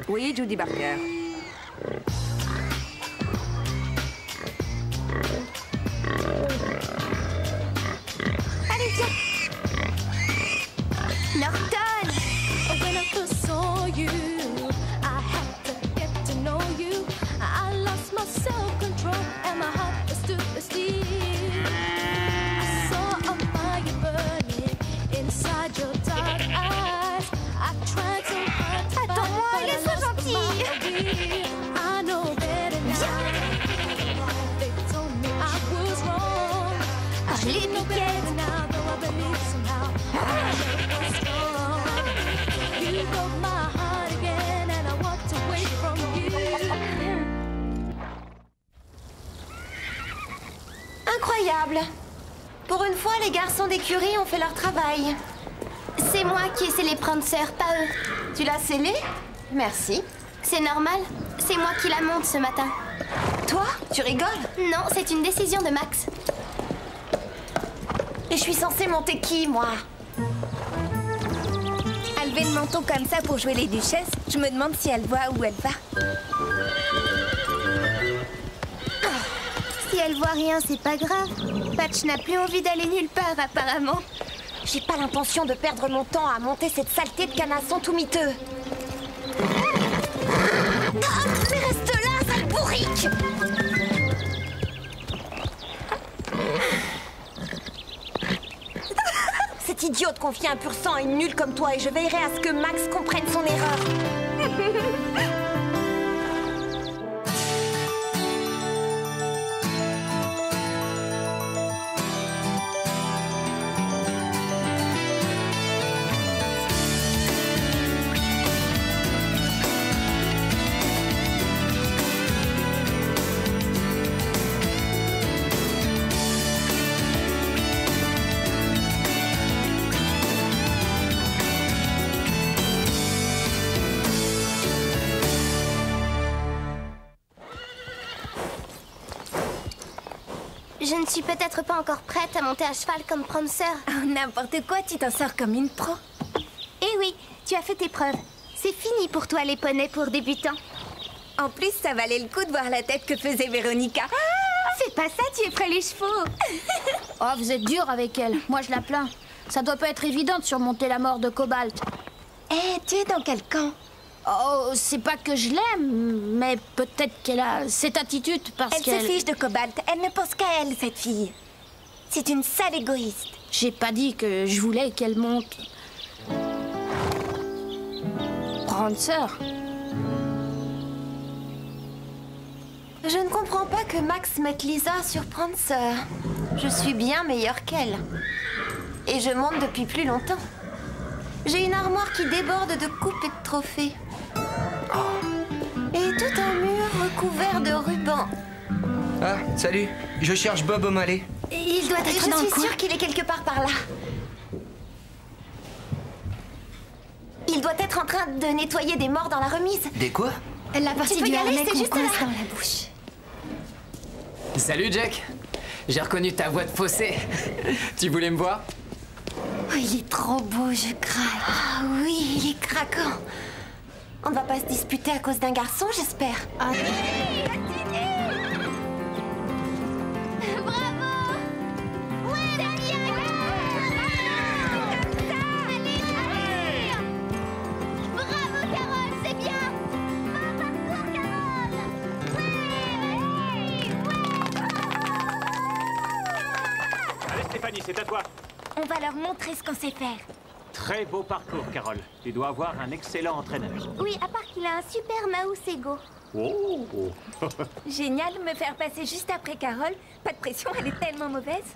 Oui, Judy Barker. Allez, viens. Norton! When I first saw you, I had to get to know you. I lost my self-control and my heart stood still. I saw a fire burning inside your dark eyes. I tried so hard to fight, Attends-moi, but il I est so lost gentil. my will. I know better now. They told me I was wrong. I Parlez, should know better Piquette. now, though I believe somehow I was strong. You broke my heart again and I walked away from you. Incroyable. Pour une fois, les garçons d'écurie ont fait leur travail. C'est moi qui ai scellé prendre sœur, pas eux. Tu l'as scellé? Merci. C'est normal. C'est moi qui la monte ce matin. Toi? Tu rigoles? Non, c'est une décision de Max. Et je suis censée monter qui, moi? À lever le menton comme ça pour jouer les duchesses, je me demande si elle voit où elle va. Si elle voit rien, c'est pas grave. Patch n'a plus envie d'aller nulle part, apparemment. J'ai pas l'intention de perdre mon temps à monter cette saleté de canasson tout miteux. Ah, mais reste là, sale bourrique! Cette idiote confie un pur sang à une nulle comme toi et je veillerai à ce que Max comprenne son erreur. Je ne suis peut-être pas encore prête à monter à cheval comme Prancer. Oh, n'importe quoi, tu t'en sors comme une pro. Eh oui, tu as fait tes preuves. C'est fini pour toi les poneys pour débutants. En plus, ça valait le coup de voir la tête que faisait Véronica. C'est pas ça, tu effraies les chevaux. Oh, vous êtes dur avec elle. Moi, je la plains. Ça doit pas être évident de surmonter la mort de Cobalt. Eh, tu es dans quel camp? Oh, c'est pas que je l'aime, mais peut-être qu'elle a cette attitude parce qu'elle... Elle se fiche de Cobalt. Elle ne pense qu'à elle, cette fille. C'est une sale égoïste. J'ai pas dit que je voulais qu'elle monte. Prancer. Je ne comprends pas que Max mette Lisa sur Prancer. Je suis bien meilleure qu'elle. Et je monte depuis plus longtemps. J'ai une armoire qui déborde de coupes et de trophées. Et tout un mur recouvert de rubans. Ah, salut. Je cherche Bob O'Malley. Il doit être dans le coin. Je suis sûre qu'il est quelque part par là. Il doit être en train de nettoyer des morts dans la remise. Des quoi? La partie du harnais qu'on coince dans la bouche. Salut Jack. J'ai reconnu ta voix de fossé. Tu voulais me voir? Oh, il est trop beau, je craque. Ah oui, il est craquant. On ne va pas se disputer à cause d'un garçon, j'espère. Ah. Bravo! Ouais, Daniel! Bravo, Carole, c'est bien! Bon parcours, Carole! Allez, Stéphanie, c'est à toi. On va leur montrer ce qu'on sait faire. Très beau parcours, Carole. Tu dois avoir un excellent entraîneur. Oui, à part qu'il a un super mouse ego. Oh. Génial, me faire passer juste après Carole. Pas de pression, elle est tellement mauvaise.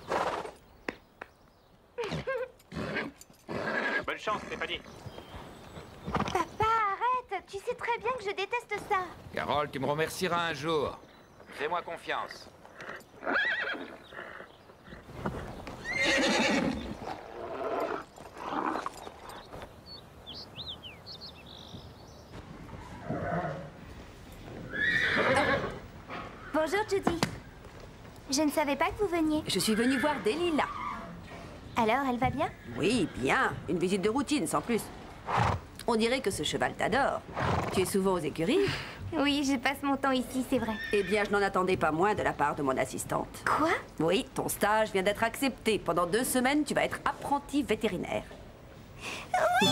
Bonne chance, Stéphanie. Papa, arrête! Tu sais très bien que je déteste ça. Carole, tu me remercieras un jour. Fais-moi confiance. Bonjour, Judy. Je ne savais pas que vous veniez. Je suis venue voir Delilah. Alors, elle va bien? Oui, bien. Une visite de routine, sans plus. On dirait que ce cheval t'adore. Tu es souvent aux écuries? Oui, je passe mon temps ici, c'est vrai. Eh bien, je n'en attendais pas moins de la part de mon assistante. Quoi? Oui, ton stage vient d'être accepté. Pendant 2 semaines, tu vas être apprenti vétérinaire. Oui.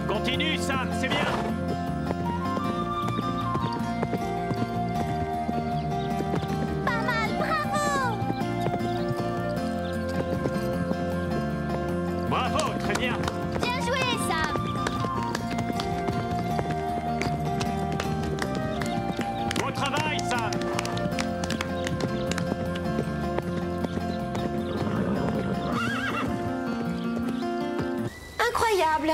Continue, Sam, c'est bien. Pas mal, bravo! Bravo, très bien. Bien joué, Sam! Bon travail, Sam. Incroyable.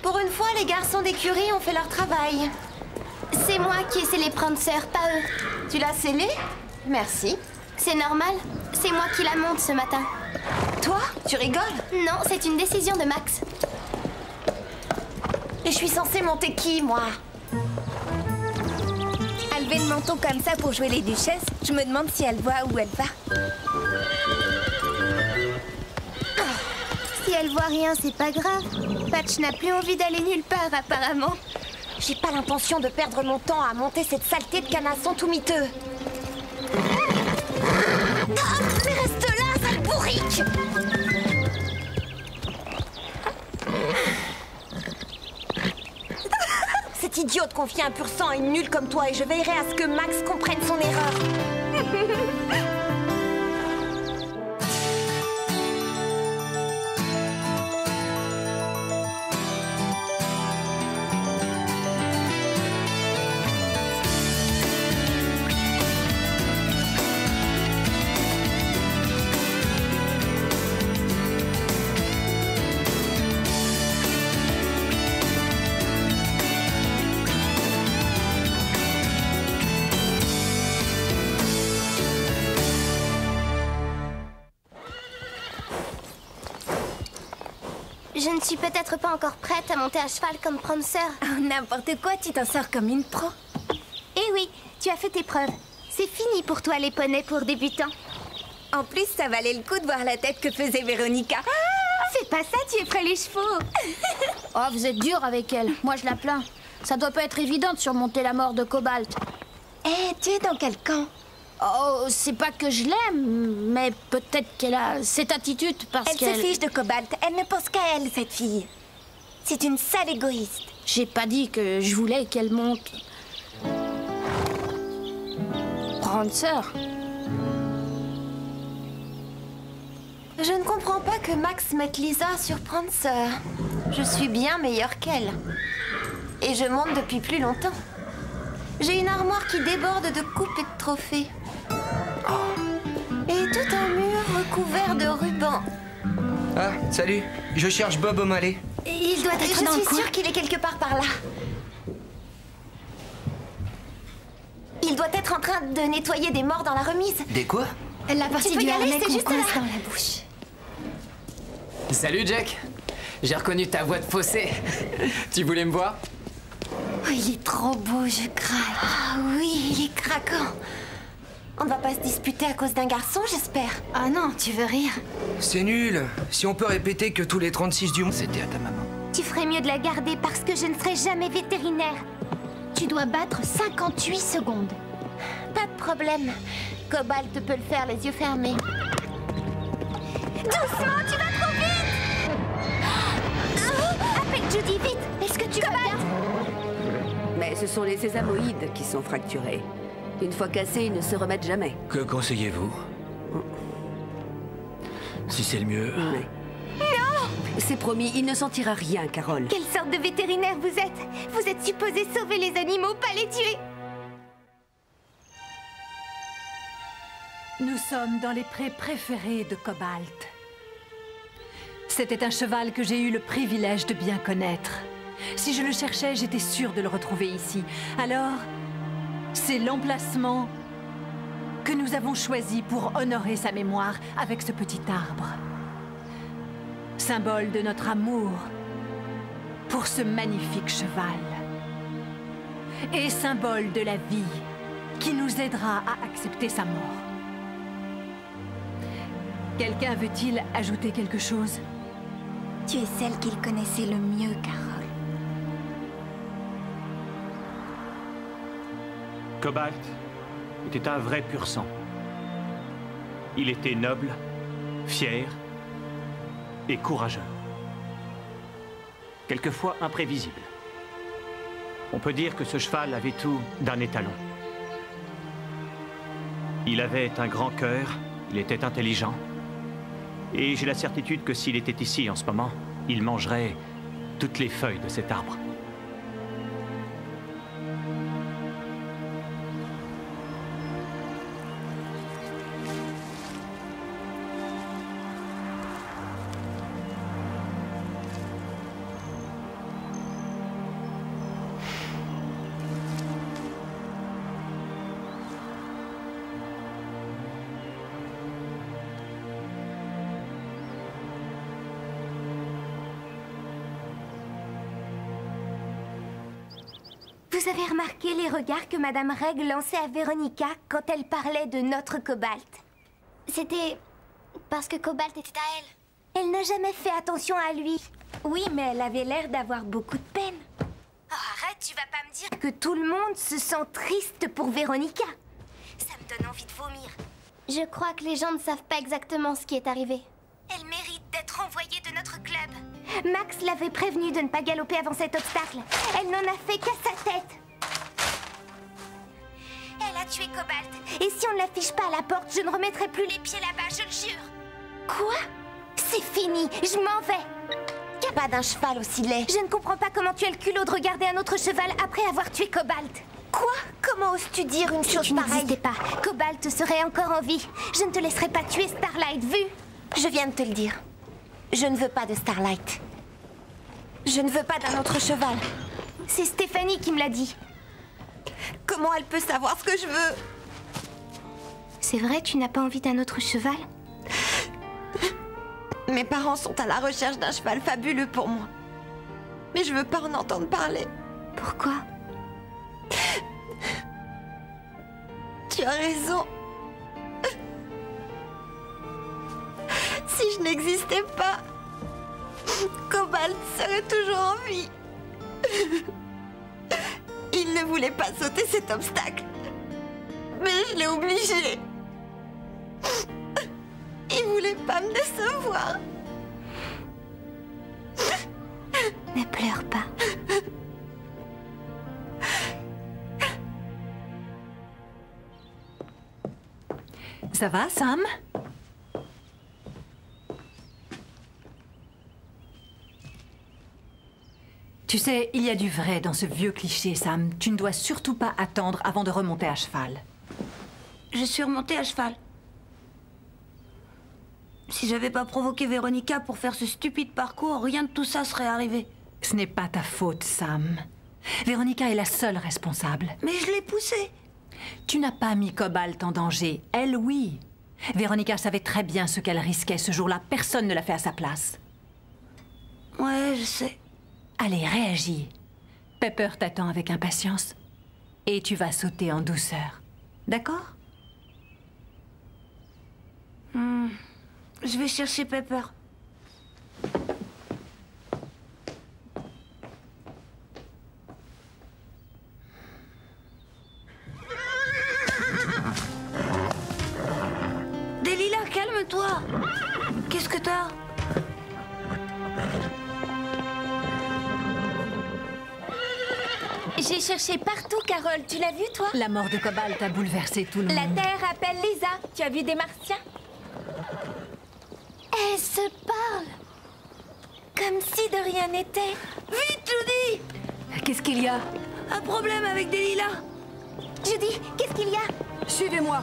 Pour une fois, les garçons d'écurie ont fait leur travail. C'est moi qui ai scellé Prancer, pas eux. Tu l'as scellé? Merci. C'est normal. C'est moi qui la monte ce matin. Toi? Tu rigoles? Non, c'est une décision de Max. Et je suis censée monter qui, moi? À lever le menton comme ça pour jouer les duchesses, je me demande si elle voit où elle va. Si elle voit rien, c'est pas grave. Patch n'a plus envie d'aller nulle part, apparemment. J'ai pas l'intention de perdre mon temps à monter cette saleté de canasson tout miteux. Ah, mais reste là, sale bourrique! Cette idiote confie un pur sang à une nulle comme toi et je veillerai à ce que Max comprenne son erreur. Je ne suis peut-être pas encore prête à monter à cheval comme Prancer. Oh, n'importe quoi, tu t'en sors comme une pro. Eh oui, tu as fait tes preuves. C'est fini pour toi les poneys pour débutants. En plus, ça valait le coup de voir la tête que faisait Véronica. Fais pas ça, tu effraies les chevaux. Oh, vous êtes dur avec elle. Moi, je la plains. Ça doit pas être évident de surmonter la mort de Cobalt. Eh, tu es dans quel camp? Oh, c'est pas que je l'aime, mais peut-être qu'elle a cette attitude parce qu'elle... Elle se fiche de Cobalt. Elle ne pense qu'à elle, cette fille. C'est une sale égoïste. J'ai pas dit que je voulais qu'elle monte... Prancer. Je ne comprends pas que Max mette Lisa sur Prancer. Je suis bien meilleure qu'elle. Et je monte depuis plus longtemps. J'ai une armoire qui déborde de coupes et de trophées. Et tout un mur recouvert de rubans. Ah, salut. Je cherche Bob O'Malley. Il doit être dans le coin. Je suis sûre qu'il est quelque part par là. Il doit être en train de nettoyer des morts dans la remise. Des quoi? La partie du harnais qu'on coince dans la bouche. Salut Jack. J'ai reconnu ta voix de fossé. Tu voulais me voir? Oh, il est trop beau, je craque. Ah oui, il est craquant. On ne va pas se disputer à cause d'un garçon, j'espère. Ah non, tu veux rire? C'est nul. Si on peut répéter que tous les 36 du monde... C'était à ta maman. Tu ferais mieux de la garder parce que je ne serai jamais vétérinaire. Tu dois battre 58 secondes. Pas de problème. Cobalt peut le faire les yeux fermés. Doucement, tu vas trop vite! Appelle Judy, vite! Est-ce que tu vas bien? Mais ce sont les sésamoïdes qui sont fracturés. Une fois cassés, ils ne se remettent jamais. Que conseillez-vous? Si c'est le mieux... Mais... Non! C'est promis, il ne sentira rien, Carole. Quelle sorte de vétérinaire vous êtes? Vous êtes supposé sauver les animaux, pas les tuer! Nous sommes dans les prés préférés de Cobalt. C'était un cheval que j'ai eu le privilège de bien connaître. Si je le cherchais, j'étais sûre de le retrouver ici. Alors, c'est l'emplacement que nous avons choisi pour honorer sa mémoire avec ce petit arbre. Symbole de notre amour pour ce magnifique cheval. Et symbole de la vie qui nous aidera à accepter sa mort. Quelqu'un veut-il ajouter quelque chose? Tu es celle qu'il connaissait le mieux, Carole. Cobalt était un vrai pur sang. Il était noble, fier et courageux. Quelquefois imprévisible. On peut dire que ce cheval avait tout d'un étalon. Il avait un grand cœur, il était intelligent. Et j'ai la certitude que s'il était ici en ce moment, il mangerait toutes les feuilles de cet arbre. Vous avez remarqué les regards que Madame Reg lançait à Véronica quand elle parlait de notre Cobalt? C'était parce que Cobalt était à elle. Elle n'a jamais fait attention à lui. Oui, mais elle avait l'air d'avoir beaucoup de peine. Oh, arrête, tu vas que tout le monde se sent triste pour Véronica. Ça me donne envie de vomir. Je crois que les gens ne savent pas exactement ce qui est arrivé. Elle mérite d'être envoyée de notre club. Max l'avait prévenue de ne pas galoper avant cet obstacle. Elle n'en a fait qu'à sa tête. Elle a tué Cobalt. Et si on ne l'affiche pas à la porte, je ne remettrai plus les pieds là-bas, je le jure. Quoi? C'est fini, je m'en vais. Y'a pas d'un cheval aussi laid. Je ne comprends pas comment tu as le culot de regarder un autre cheval après avoir tué Cobalt. Quoi? Comment oses-tu dire une chose pareille? Si tu n'existais pas, Cobalt serait encore en vie. Je ne te laisserai pas tuer Starlight, vu? Je viens de te le dire. Je ne veux pas de Starlight. Je ne veux pas d'un autre cheval. C'est Stéphanie qui me l'a dit. Comment elle peut savoir ce que je veux? C'est vrai, tu n'as pas envie d'un autre cheval? Mes parents sont à la recherche d'un cheval fabuleux pour moi. Mais je veux pas en entendre parler. Pourquoi? Tu as raison. Si je n'existais pas, Cobalt serait toujours en vie. Il ne voulait pas sauter cet obstacle. Mais je l'ai obligé. Il voulait pas me décevoir. Ne pleure pas. Ça va, Sam? Tu sais, il y a du vrai dans ce vieux cliché, Sam. Tu ne dois surtout pas attendre avant de remonter à cheval. Je suis remontée à cheval. Si j'avais pas provoqué Véronica pour faire ce stupide parcours, rien de tout ça serait arrivé. Ce n'est pas ta faute, Sam. Véronica est la seule responsable. Mais je l'ai poussée. Tu n'as pas mis Cobalt en danger. Elle, oui. Véronica savait très bien ce qu'elle risquait ce jour-là. Personne ne l'a fait à sa place. Ouais, je sais. Allez, réagis. Pepper t'attend avec impatience. Et tu vas sauter en douceur. D'accord? Je vais chercher Pepper. Delilah, calme-toi. Qu'est-ce que t'as? J'ai cherché partout, Carole. Tu l'as vu, toi? La mort de Cobalt a bouleversé tout le monde. La Terre appelle Lisa. Tu as vu des Martiens? Elles se parlent. Comme si de rien n'était. Vite, Judy! Qu'est-ce qu'il y a? Un problème avec Delilah. Judy, qu'est-ce qu'il y a? Suivez-moi.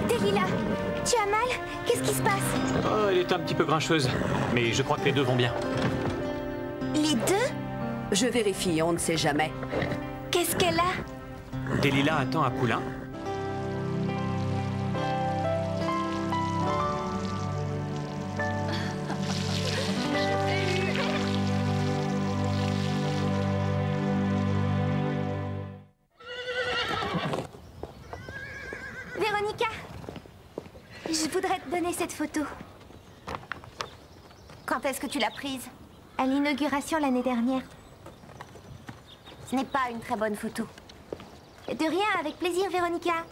Delilah, tu as mal? Qu'est-ce qui se passe? Oh, elle est un petit peu grincheuse, mais je crois que les deux vont bien. Les deux? Je vérifie, on ne sait jamais. Qu'est-ce qu'elle a? Delilah attend à Poulain. Véronica, je voudrais te donner cette photo. Quand est-ce que tu l'as prise? À l'inauguration l'année dernière. Ce n'est pas une très bonne photo. De rien, avec plaisir, Véronica.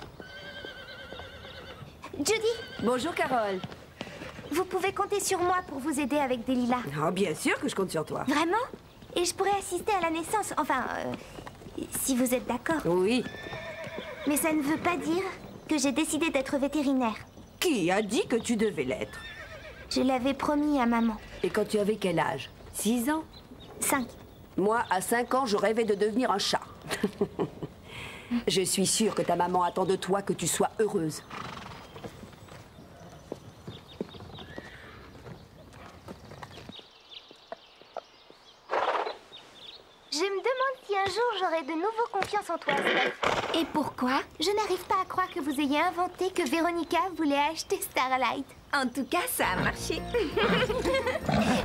Judy! Bonjour, Carole. Vous pouvez compter sur moi pour vous aider avec Delilah. Oh, bien sûr que je compte sur toi. Vraiment? Et je pourrais assister à la naissance, enfin, si vous êtes d'accord. Oui. Mais ça ne veut pas dire que j'ai décidé d'être vétérinaire. Qui a dit que tu devais l'être? Je l'avais promis à maman. Et quand tu avais quel âge? 6 ans? 5. Moi, à 5 ans, je rêvais de devenir un chat. Je suis sûre que ta maman attend de toi que tu sois heureuse. Je me demande si un jour j'aurai de nouveau confiance en toi, Steph. Et pourquoi? Je n'arrive pas à croire que vous ayez inventé que Véronica voulait acheter Starlight. En tout cas, ça a marché.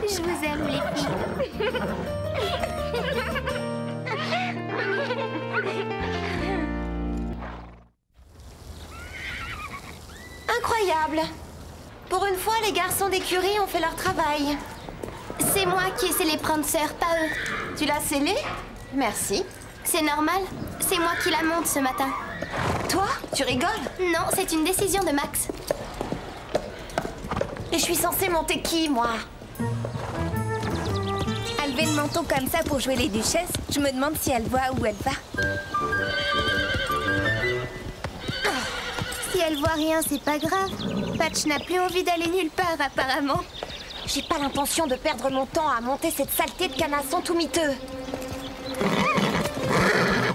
Je vous aime, les filles. Incroyable! Pour une fois, les garçons d'écurie ont fait leur travail. C'est moi qui ai scellé Prancer, pas eux. Tu l'as scellé? Merci. C'est normal. C'est moi qui la monte ce matin. Toi? Tu rigoles? Non, c'est une décision de Max. Et je suis censée monter qui, moi? À lever le menton comme ça pour jouer les duchesses, je me demande si elle voit où elle va. Si elle voit rien, c'est pas grave. Patch n'a plus envie d'aller nulle part, apparemment. J'ai pas l'intention de perdre mon temps à monter cette saleté de canasson tout miteux.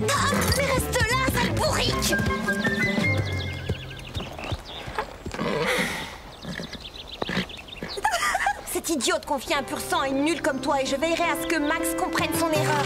Ah, mais reste là, sale bourrique! Cette idiote confie un pur sang à une nulle comme toi et je veillerai à ce que Max comprenne son erreur.